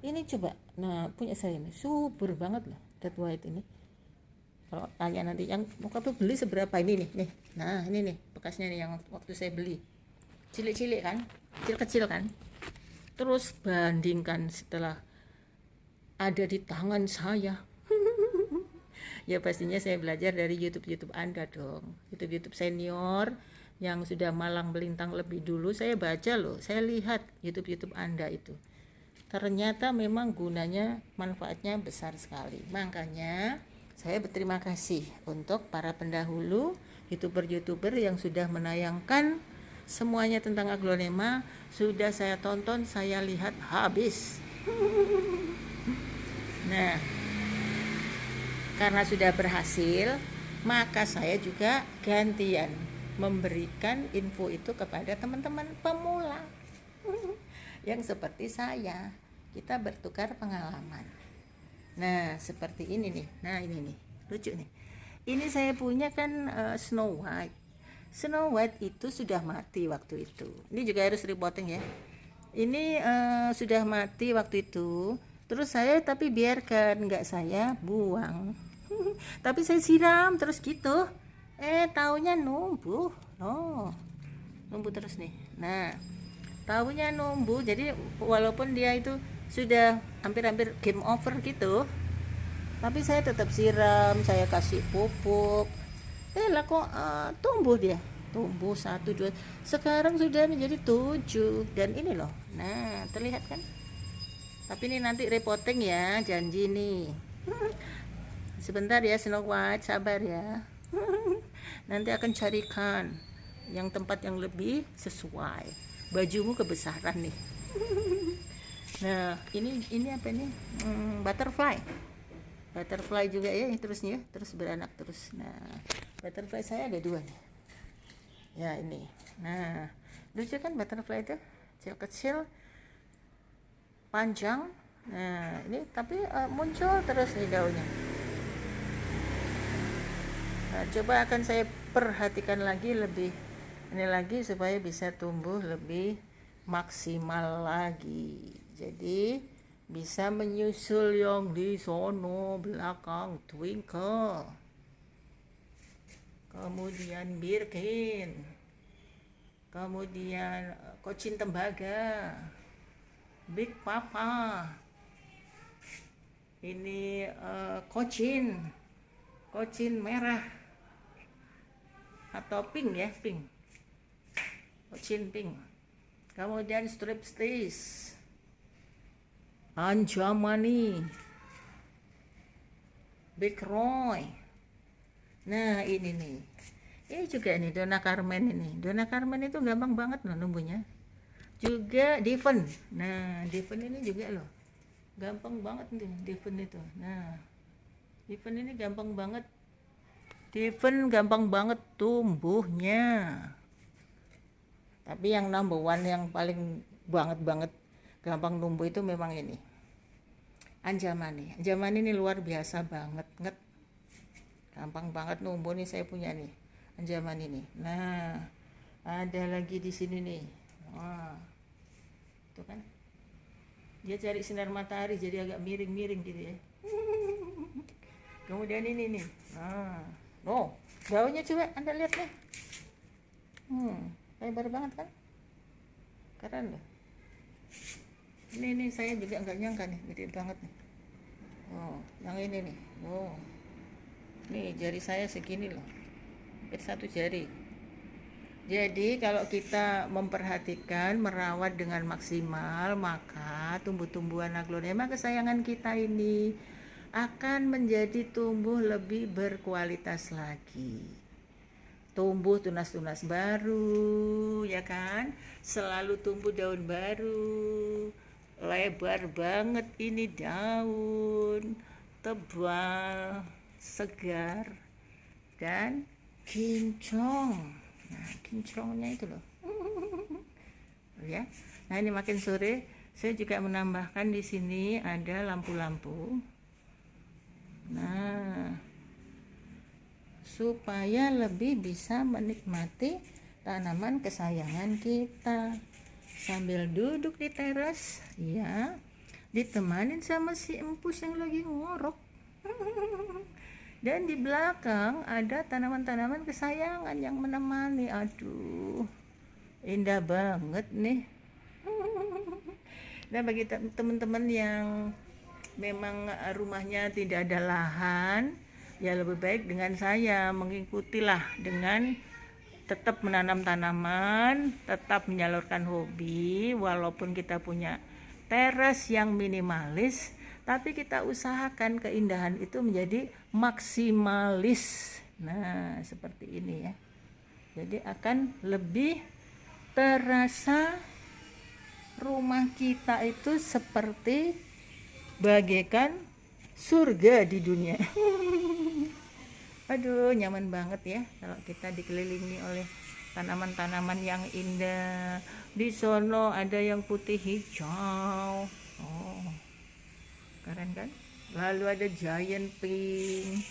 ini coba. Nah punya saya ini subur banget loh dead white ini. Kalau tanya nanti yang mau kamu beli seberapa ini nih. Nah ini nih bekasnya nih yang waktu saya beli, cilik-cilik kan, kecil-kecil kan. Terus bandingkan setelah ada di tangan saya. Ya pastinya saya belajar dari YouTube Anda dong, YouTube senior yang sudah malang melintang lebih dulu. Saya baca loh, saya lihat YouTube Anda itu. Ternyata memang gunanya, manfaatnya besar sekali. Makanya saya berterima kasih untuk para pendahulu YouTuber yang sudah menayangkan semuanya tentang aglonema. Sudah saya tonton, saya lihat habis. Nah, karena sudah berhasil, maka saya juga gantian memberikan info itu kepada teman-teman pemula yang seperti saya. Kita bertukar pengalaman. Nah seperti ini nih. Nah ini nih lucu nih. Ini saya punya kan Snow White itu sudah mati waktu itu. Ini juga harus repotting ya. Ini sudah mati waktu itu. Terus saya tapi biarkan, nggak saya buang. Tapi saya siram terus gitu. Taunya numbuh. Numbuh terus nih. Nah, taunya numbuh. Jadi walaupun dia itu sudah hampir-hampir game over gitu, tapi saya tetap siram, saya kasih pupuk. Lah kok tumbuh dia. Tumbuh 1, 2. Sekarang sudah menjadi 7. Dan ini loh. Nah, terlihat kan? Tapi ini nanti repotting ya, janji nih. Sebentar ya Snow White, sabar ya. Nanti akan carikan yang tempat yang lebih sesuai. Bajumu kebesaran nih. Nah, ini apa nih? Butterfly juga ya, terusnya terus beranak terus. Nah, butterfly saya ada 2 nih. Ya ini. Nah, lucu kan butterfly itu? Kecil-kecil, panjang. Nah ini tapi muncul terus nih daunnya. Nah, coba akan saya perhatikan lagi lebih ini lagi supaya bisa tumbuh lebih maksimal lagi. Jadi bisa menyusul yang di sono belakang Twinkle, kemudian Birkin, kemudian Cochin Tembaga, Big Papa, ini Cochin merah atau pink ya, pink, Cochin pink. Kemudian Striptease, Anjamani, Big Roy. Nah ini nih, ini juga nih Donna Kamen ini. Donna Kamen itu gampang banget loh numbuhnya. Juga Devon. Nah Devon ini juga loh, gampang banget nih Devon itu. Nah Devon ini gampang banget. Devon gampang banget tumbuhnya. Tapi yang number one yang paling banget gampang numbuh itu memang ini, Anjamani. Anjamani ini luar biasa banget, gampang banget numbuh nih. Saya punya nih Anjamani nih. Nah ada lagi di sini nih. Wah, itu kan dia cari sinar matahari jadi agak miring gitu ya. Kemudian ini nih, daunnya coba Anda lihat nih, lebar banget kan, keren loh. Ini saya juga nggak nyangka nih, gede banget nih. Yang ini nih, nih jari saya segini loh, hampir 1 jari. Jadi kalau kita memperhatikan, merawat dengan maksimal, maka tumbuh-tumbuhan aglonema kesayangan kita ini akan menjadi tumbuh lebih berkualitas lagi. Tumbuh tunas-tunas baru, ya kan? Selalu tumbuh daun baru, lebar banget ini daun, tebal, segar, dan kinclong. Nah, kinclongnya itu loh. Ya. Nah, ini makin sore saya juga menambahkan di sini ada lampu-lampu. Nah, supaya lebih bisa menikmati tanaman kesayangan kita sambil duduk di teras, ya, ditemanin sama si empus yang lagi ngorok. Dan di belakang ada tanaman-tanaman kesayangan yang menemani. Aduh, indah banget nih. Nah, bagi teman-teman yang memang rumahnya tidak ada lahan, ya lebih baik dengan saya mengikutilah dengan tetap menanam tanaman, tetap menyalurkan hobi walaupun kita punya teras yang minimalis, tapi kita usahakan keindahan itu menjadi maksimalis. Nah, seperti ini ya. Jadi akan lebih terasa rumah kita itu seperti bagaikan surga di dunia. Aduh, nyaman banget ya kalau kita dikelilingi oleh tanaman-tanaman yang indah. Di sono ada yang putih hijau. Keren kan? Lalu ada giant pink.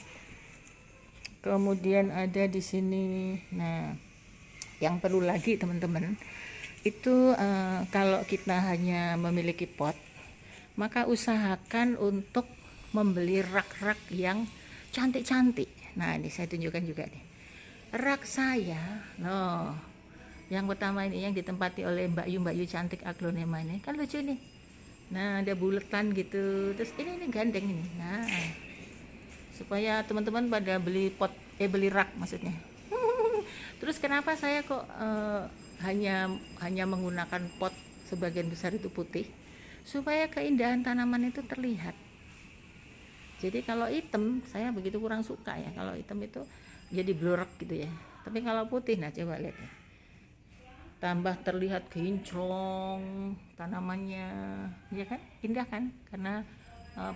Kemudian ada di sini. Nah, yang perlu lagi teman-teman, itu kalau kita hanya memiliki pot, maka usahakan untuk membeli rak-rak yang cantik-cantik. Nah, ini saya tunjukkan juga nih. Rak saya, yang pertama ini yang ditempati oleh Mbak Yu cantik aglonema ini, kan lucu nih. Nah, ada buletan gitu. Terus ini gandeng ini. Nah, supaya teman-teman pada beli pot, beli rak maksudnya. Terus kenapa saya kok hanya menggunakan pot sebagian besar itu putih? Supaya keindahan tanaman itu terlihat. Jadi kalau hitam saya begitu kurang suka ya, kalau hitam itu jadi blurek gitu ya. Tapi kalau putih, nah coba lihat ya, tambah terlihat kinclong tanamannya, ya kan, indah kan, karena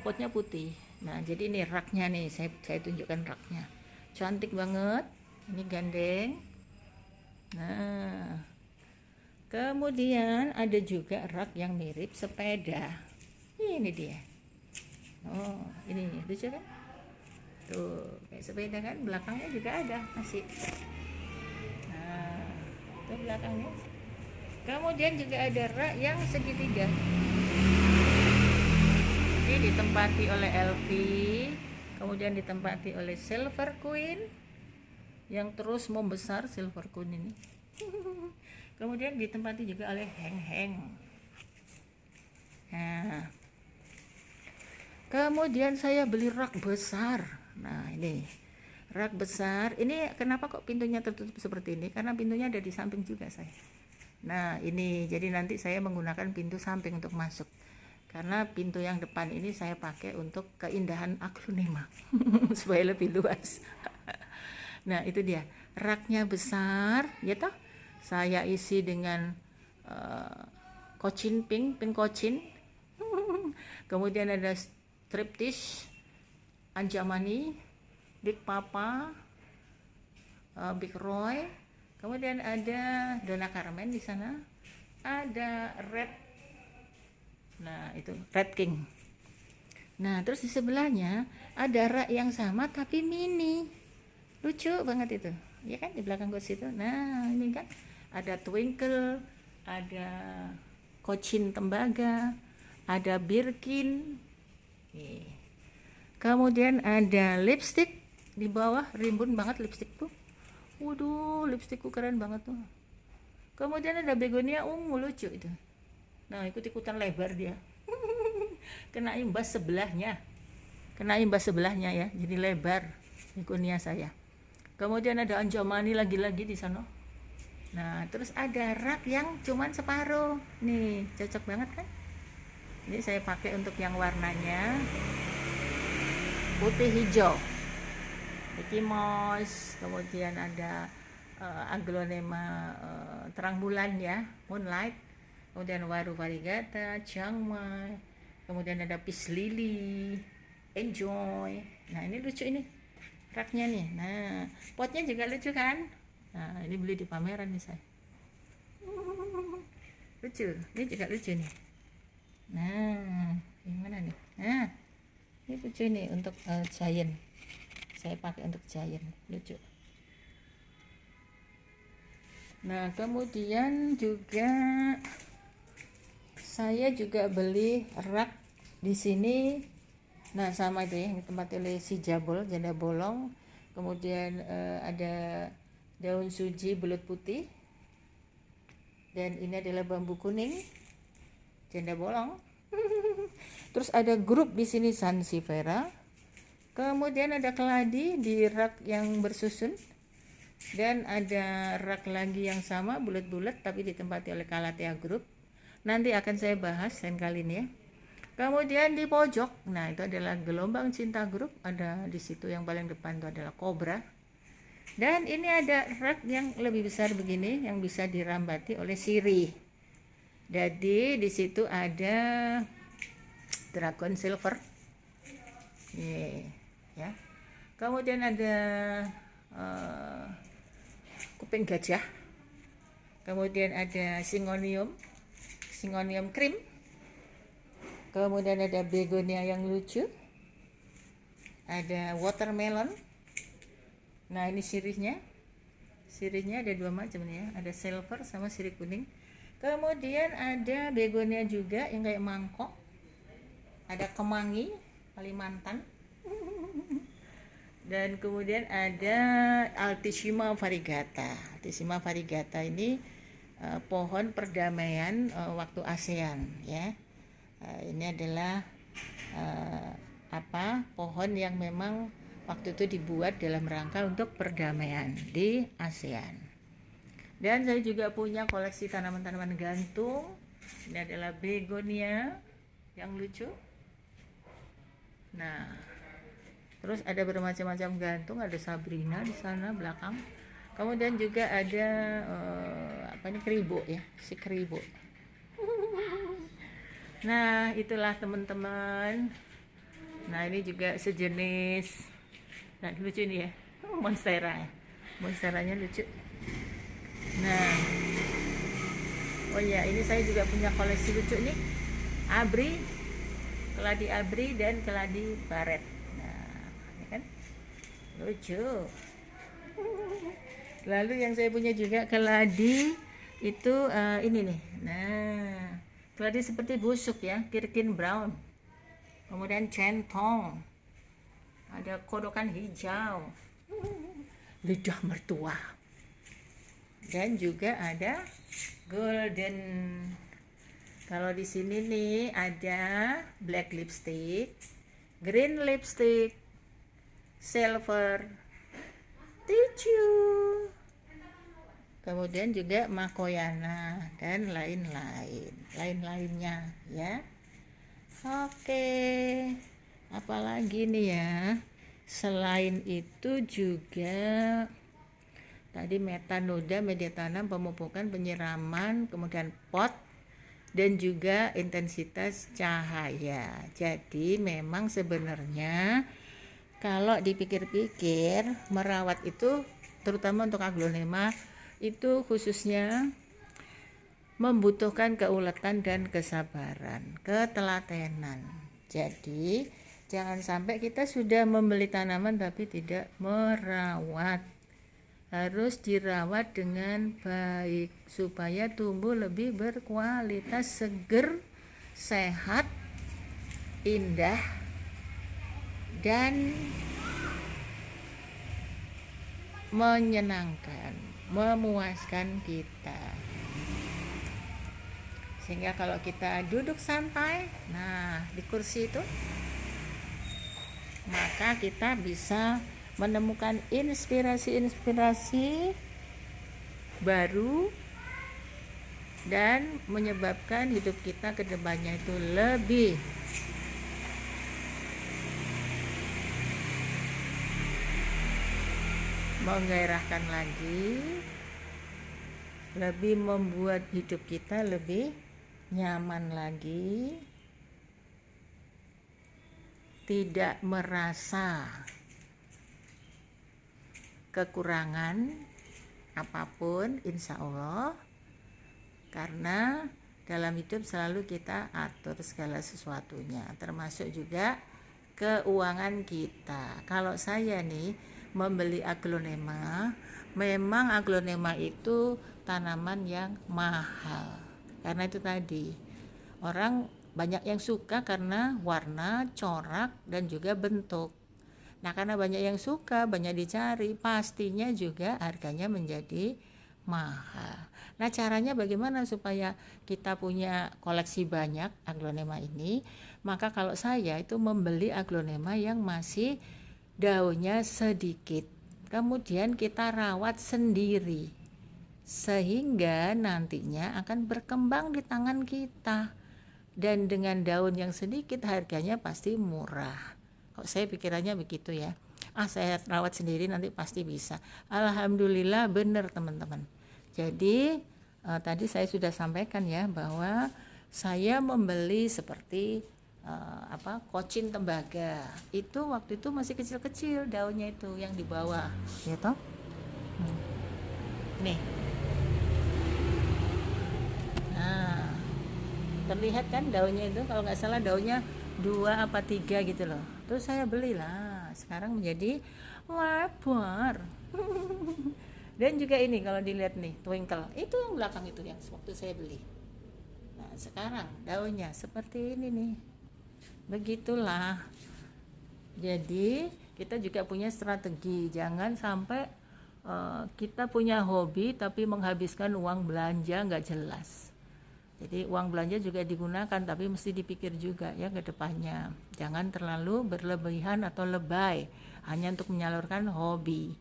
potnya putih. Nah jadi ini raknya nih, saya tunjukkan raknya, cantik banget. Ini gandeng. Nah kemudian ada juga rak yang mirip sepeda. Ini dia. Ini lucu kan? Tuh, kayak sepeda kan, belakangnya juga ada masih. Nah, itu belakangnya. Kemudian juga ada rak yang segitiga. Ini ditempati oleh LV, kemudian ditempati oleh Silver Queen yang terus membesar. Silver Queen ini Kemudian ditempati juga oleh heng-heng. Nah, kemudian saya beli rak besar. Nah, ini rak besar. Ini kenapa kok pintunya tertutup seperti ini? Karena pintunya ada di samping juga saya. Nah, ini jadi nanti saya menggunakan pintu samping untuk masuk. Karena pintu yang depan ini saya pakai untuk keindahan aglonema supaya lebih luas. Nah, itu dia. Raknya besar, ya toh. Saya isi dengan kocin pink kocin. Kemudian ada striptease, Anjamani, Big Papa, Big Roy. Kemudian ada Donna Kamen di sana. Ada Red. Nah, itu Red King. Nah, terus di sebelahnya ada rak yang sama tapi mini. Lucu banget itu. Ya kan di belakang gue situ. Nah, ini kan ada Twinkle, ada Kocin Tembaga, ada Birkin. Kemudian ada lipstick di bawah, rimbun banget lipstick tuh. Waduh, lipstikku keren banget tuh. Kemudian ada begonia ungu, lucu itu. Nah, ikut-ikutan lebar dia. Kena imbas sebelahnya ya, jadi lebar begonia saya. Kemudian ada Anjamani lagi-lagi di sana. Nah, terus ada rak yang cuman separuh. Nih, cocok banget kan? Ini saya pakai untuk yang warnanya putih hijau. Mickey Mouse, kemudian ada aglonema terang bulan ya, moonlight. Kemudian Waru Varigata, Chiang Mai. Kemudian ada Peace Lily, Enjoy. Nah, ini lucu ini raknya nih. Nah, potnya juga lucu kan? Nah, ini beli di pameran nih saya. Lucu, ini juga lucu nih. Nah, yang mana nih? Nah, ini lucu nih untuk giant. Saya pakai untuk giant, lucu. Nah, kemudian juga saya juga beli rak di sini. Nah, sama itu ya, yang tempat oleh si jabol, janda bolong. Kemudian ada daun suji belut putih. Dan ini adalah bambu kuning, janda bolong. Terus ada grup di sini Sansevieria. Kemudian ada keladi di rak yang bersusun. Dan ada rak lagi yang sama, bulat-bulat tapi ditempati oleh Calathea Group. Nanti akan saya bahas lain kali ini ya. Kemudian di pojok, nah itu adalah Gelombang Cinta Group. Ada di situ yang paling depan itu adalah Cobra. Dan ini ada rak yang lebih besar begini yang bisa dirambati oleh sirih. Jadi di situ ada Dragon Silver. Ya. Kemudian ada kuping gajah. Kemudian ada Syngonium cream. Kemudian ada begonia yang lucu. Ada watermelon. Nah, ini sirihnya. Sirihnya ada dua macam nih ya. Ada silver sama sirih kuning. Kemudian ada begonia juga yang kayak mangkok. Ada kemangi, Kalimantan. Dan kemudian ada Altissima variegata. Altissima variegata ini pohon perdamaian waktu ASEAN ya. Ini adalah pohon yang memang waktu itu dibuat dalam rangka untuk perdamaian di ASEAN. Dan saya juga punya koleksi tanaman-tanaman gantung. Ini adalah begonia yang lucu. Nah, terus ada bermacam-macam gantung, ada Sabrina di sana belakang. Kemudian juga ada keribo ya, si keribo. Nah, itulah teman-teman. Nah, ini juga sejenis. Nah, lucu ini ya. Monstera. Monsteranya lucu. Nah. Oh ya, ini saya juga punya koleksi lucu nih. Abri, keladi abri dan keladi baret. Lucu. Lalu yang saya punya juga keladi itu ini nih. Nah, keladi seperti busuk ya, Kirkin Brown. Kemudian centong. Ada kodokan hijau. Lidah mertua. dan juga ada golden. Kalau di sini nih ada black lipstick, green lipstick, silver, tichu, kemudian juga makoyana dan lain-lainnya ya. Oke, apalagi nih ya, selain itu juga tadi metanoda, media tanam, pemupukan, penyiraman, kemudian pot, dan juga intensitas cahaya. Jadi memang sebenarnya kalau dipikir-pikir, merawat itu terutama untuk aglonema itu khususnya membutuhkan keuletan dan kesabaran, ketelatenan. Jadi jangan sampai kita sudah membeli tanaman tapi tidak merawat. Harus dirawat dengan baik supaya tumbuh lebih berkualitas, seger, sehat, indah, dan menyenangkan, memuaskan kita. Sehingga kalau kita duduk santai, nah di kursi itu, maka kita bisa menemukan inspirasi-inspirasi baru dan menyebabkan hidup kita ke depannya itu lebih menggairahkan lagi, lebih membuat hidup kita lebih nyaman lagi, tidak merasa kekurangan apapun, insya Allah, karena dalam hidup selalu kita atur segala sesuatunya, termasuk juga keuangan kita. Kalau saya nih membeli aglonema, memang aglonema itu tanaman yang mahal, karena itu tadi orang banyak yang suka karena warna, corak, dan juga bentuk. Nah, karena banyak yang suka, banyak dicari, pastinya juga harganya menjadi mahal. Nah, caranya bagaimana supaya kita punya koleksi banyak aglonema ini? Maka kalau saya itu membeli aglonema yang masih daunnya sedikit, kemudian kita rawat sendiri, sehingga nantinya akan berkembang di tangan kita. Dan dengan daun yang sedikit harganya pasti murah. Kok saya pikirannya begitu ya, saya rawat sendiri nanti pasti bisa. Alhamdulillah benar teman-teman. Jadi tadi saya sudah sampaikan ya bahwa saya membeli seperti kocin tembaga itu waktu itu masih kecil-kecil daunnya itu yang di bawah ya toh. Nih, nah terlihat kan daunnya itu, kalau nggak salah daunnya 2 apa 3 gitu loh. Terus saya belilah, sekarang menjadi lebar. Dan juga ini kalau dilihat nih, twinkle itu yang belakang itu yang waktu saya beli. Nah sekarang daunnya seperti ini nih. Begitulah. Jadi kita juga punya strategi, jangan sampai kita punya hobi tapi menghabiskan uang belanja nggak jelas. Jadi uang belanja juga digunakan, tapi mesti dipikir juga ya ke depannya. Jangan terlalu berlebihan atau lebay hanya untuk menyalurkan hobi.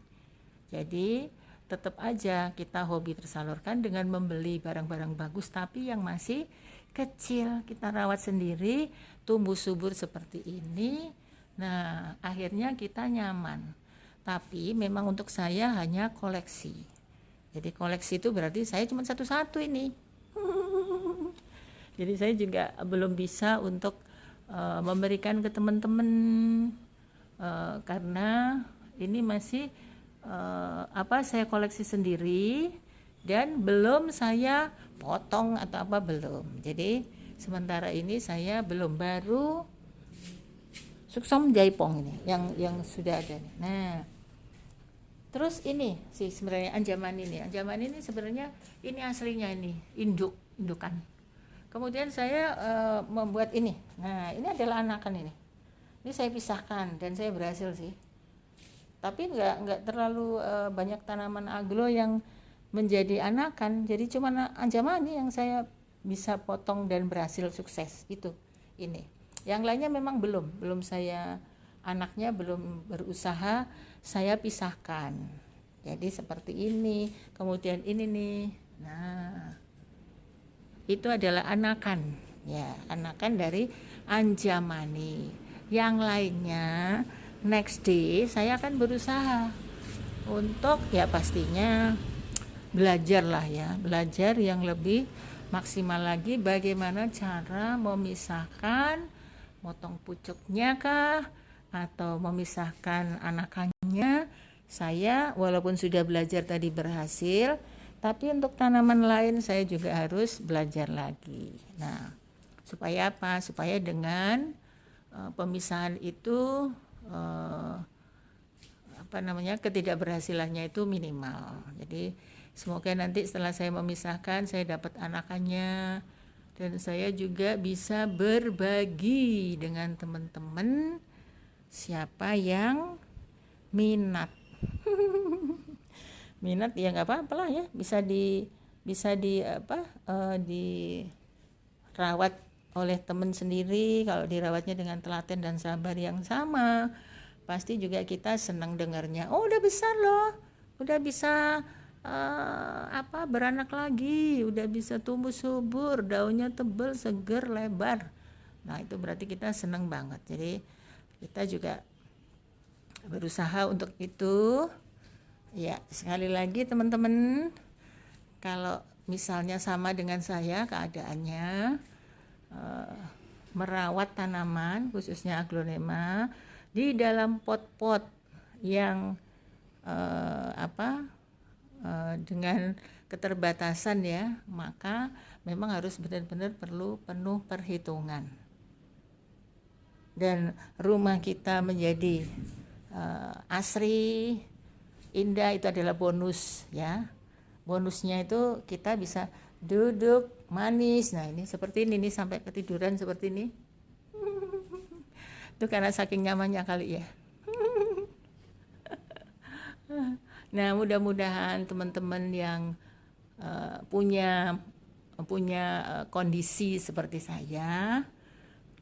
Jadi tetap aja kita hobi tersalurkan dengan membeli barang-barang bagus tapi yang masih kecil, kita rawat sendiri, tumbuh subur seperti ini. Nah, akhirnya kita nyaman. Tapi memang untuk saya hanya koleksi. Jadi koleksi itu berarti saya cuma satu-satu ini. Jadi saya juga belum bisa untuk memberikan ke teman-teman karena ini masih saya koleksi sendiri dan belum saya potong atau apa belum. Jadi sementara ini saya belum, baru Suksom Jaipong ini yang sudah ada. Nah, terus ini sih sebenarnya anjaman ini sebenarnya ini aslinya ini indukan. Kemudian saya membuat ini. Nah, ini adalah anakan ini. Ini saya pisahkan dan saya berhasil sih. Tapi nggak terlalu banyak tanaman aglo yang menjadi anakan. Jadi cuma anjamani yang saya bisa potong dan berhasil sukses itu. Ini. Yang lainnya memang belum saya, anaknya belum berusaha saya pisahkan. Jadi seperti ini, kemudian ini nih. Nah, itu adalah anakan. Ya, anakan dari anjamani. Yang lainnya next day saya akan berusaha untuk ya pastinya belajar yang lebih maksimal lagi bagaimana cara memisahkan motong pucuknya kah atau memisahkan anakannya. Saya walaupun sudah belajar tadi berhasil, tapi untuk tanaman lain saya juga harus belajar lagi. Nah, supaya apa? Supaya dengan pemisahan itu ketidakberhasilannya itu minimal. Jadi semoga nanti setelah saya memisahkan saya dapat anakannya dan saya juga bisa berbagi dengan teman-teman siapa yang minat. Minat ya nggak apa-apa lah ya, bisa dirawat oleh teman sendiri. Kalau dirawatnya dengan telaten dan sabar yang sama, pasti juga kita senang dengarnya. Oh, udah besar loh, udah bisa beranak lagi, udah bisa tumbuh subur, daunnya tebal, seger, lebar. Nah, itu berarti kita senang banget. Jadi kita juga berusaha untuk itu. Ya, sekali lagi teman-teman, kalau misalnya sama dengan saya keadaannya, merawat tanaman khususnya aglonema di dalam pot-pot yang dengan keterbatasan ya, maka memang harus benar-benar perlu penuh perhitungan. Dan rumah kita menjadi asri, indah, itu adalah bonus ya. Bonusnya itu kita bisa duduk manis. Nah, ini seperti ini nih, sampai ketiduran seperti ini. Itu karena saking nyamannya kali ya. Nah, mudah-mudahan teman-teman yang punya kondisi seperti saya,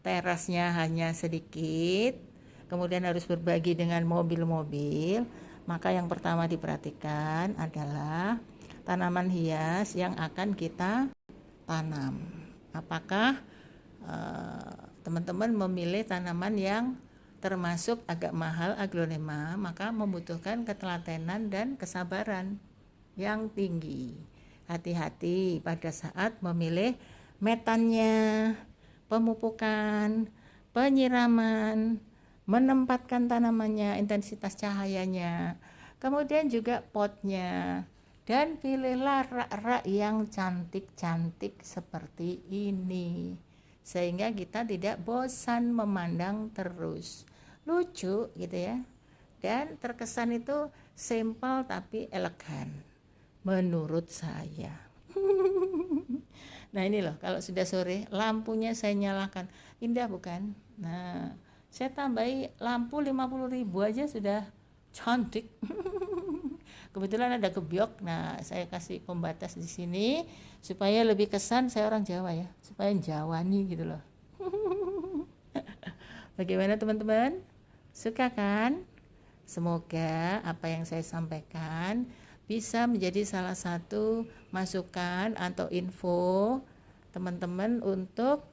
terasnya hanya sedikit, kemudian harus berbagi dengan mobil-mobil, maka yang pertama diperhatikan adalah tanaman hias yang akan kita tanam. Apakah teman-teman memilih tanaman yang termasuk agak mahal aglonema, maka membutuhkan ketelatenan dan kesabaran yang tinggi. Hati-hati pada saat memilih metannya, pemupukan, penyiraman, menempatkan tanamannya, intensitas cahayanya, kemudian juga potnya, dan pilihlah rak-rak yang cantik-cantik seperti ini sehingga kita tidak bosan memandang terus, lucu gitu ya, dan terkesan itu simpel tapi elegan menurut saya. Nah, ini loh, kalau sudah sore lampunya saya nyalakan, indah bukan? Nah, saya tambahi lampu 50.000 aja sudah cantik. Kebetulan ada gebyok, nah saya kasih pembatas di sini supaya lebih kesan. Saya orang Jawa ya, supaya Jawani gitu loh. Bagaimana teman-teman? Suka kan? Semoga apa yang saya sampaikan bisa menjadi salah satu masukan atau info teman-teman untuk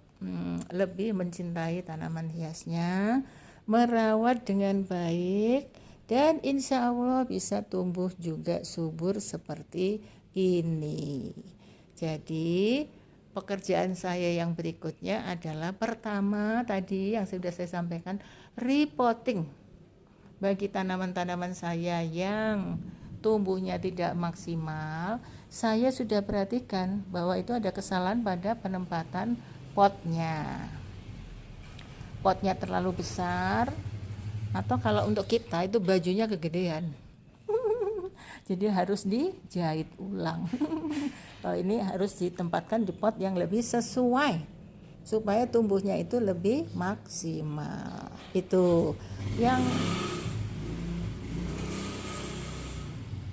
lebih mencintai tanaman hiasnya, merawat dengan baik, dan insya Allah bisa tumbuh juga subur seperti ini. Jadi pekerjaan saya yang berikutnya adalah pertama tadi yang sudah saya sampaikan, repotting bagi tanaman-tanaman saya yang tumbuhnya tidak maksimal. Saya sudah perhatikan bahwa itu ada kesalahan pada penempatan potnya. Potnya terlalu besar, atau kalau untuk kita itu bajunya kegedean. Jadi harus dijahit ulang. Kalau ini harus ditempatkan di pot yang lebih sesuai supaya tumbuhnya itu lebih maksimal. Itu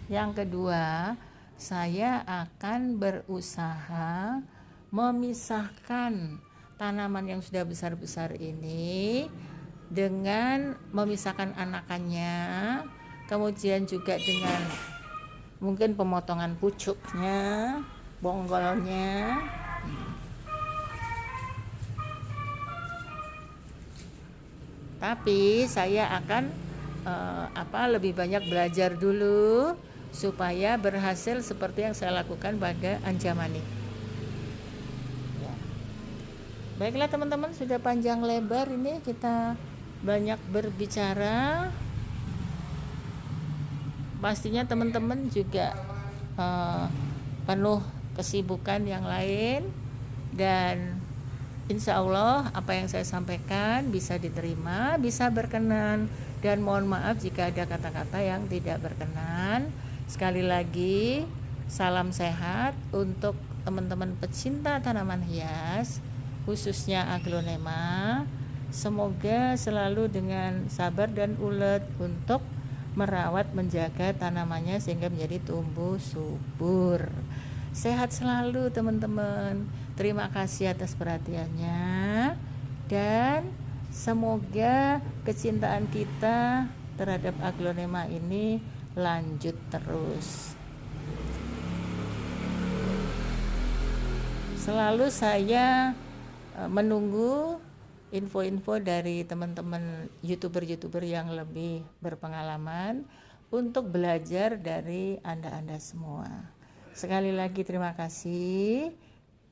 yang kedua, saya akan berusaha memisahkan tanaman yang sudah besar-besar ini dengan memisahkan anakannya, kemudian juga dengan mungkin pemotongan pucuknya, bonggolnya. Tapi saya akan lebih banyak belajar dulu supaya berhasil seperti yang saya lakukan pada Anjamani. Ya. Baiklah teman-teman, sudah panjang lebar ini kita banyak berbicara. Pastinya teman-teman juga penuh kesibukan yang lain, dan insya Allah apa yang saya sampaikan bisa diterima, bisa berkenan, dan mohon maaf jika ada kata-kata yang tidak berkenan. Sekali lagi, salam sehat untuk teman-teman pecinta tanaman hias, khususnya aglonema. Semoga selalu dengan sabar dan ulet untuk merawat, menjaga tanamannya sehingga menjadi tumbuh subur. Sehat selalu teman-teman. Terima kasih atas perhatiannya, dan semoga kecintaan kita terhadap aglonema ini lanjut terus. Selalu saya menunggu info-info dari teman-teman YouTuber-YouTuber yang lebih berpengalaman untuk belajar dari Anda-Anda semua. Sekali lagi terima kasih.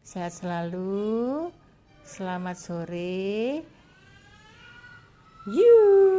Sehat selalu. Selamat sore. You.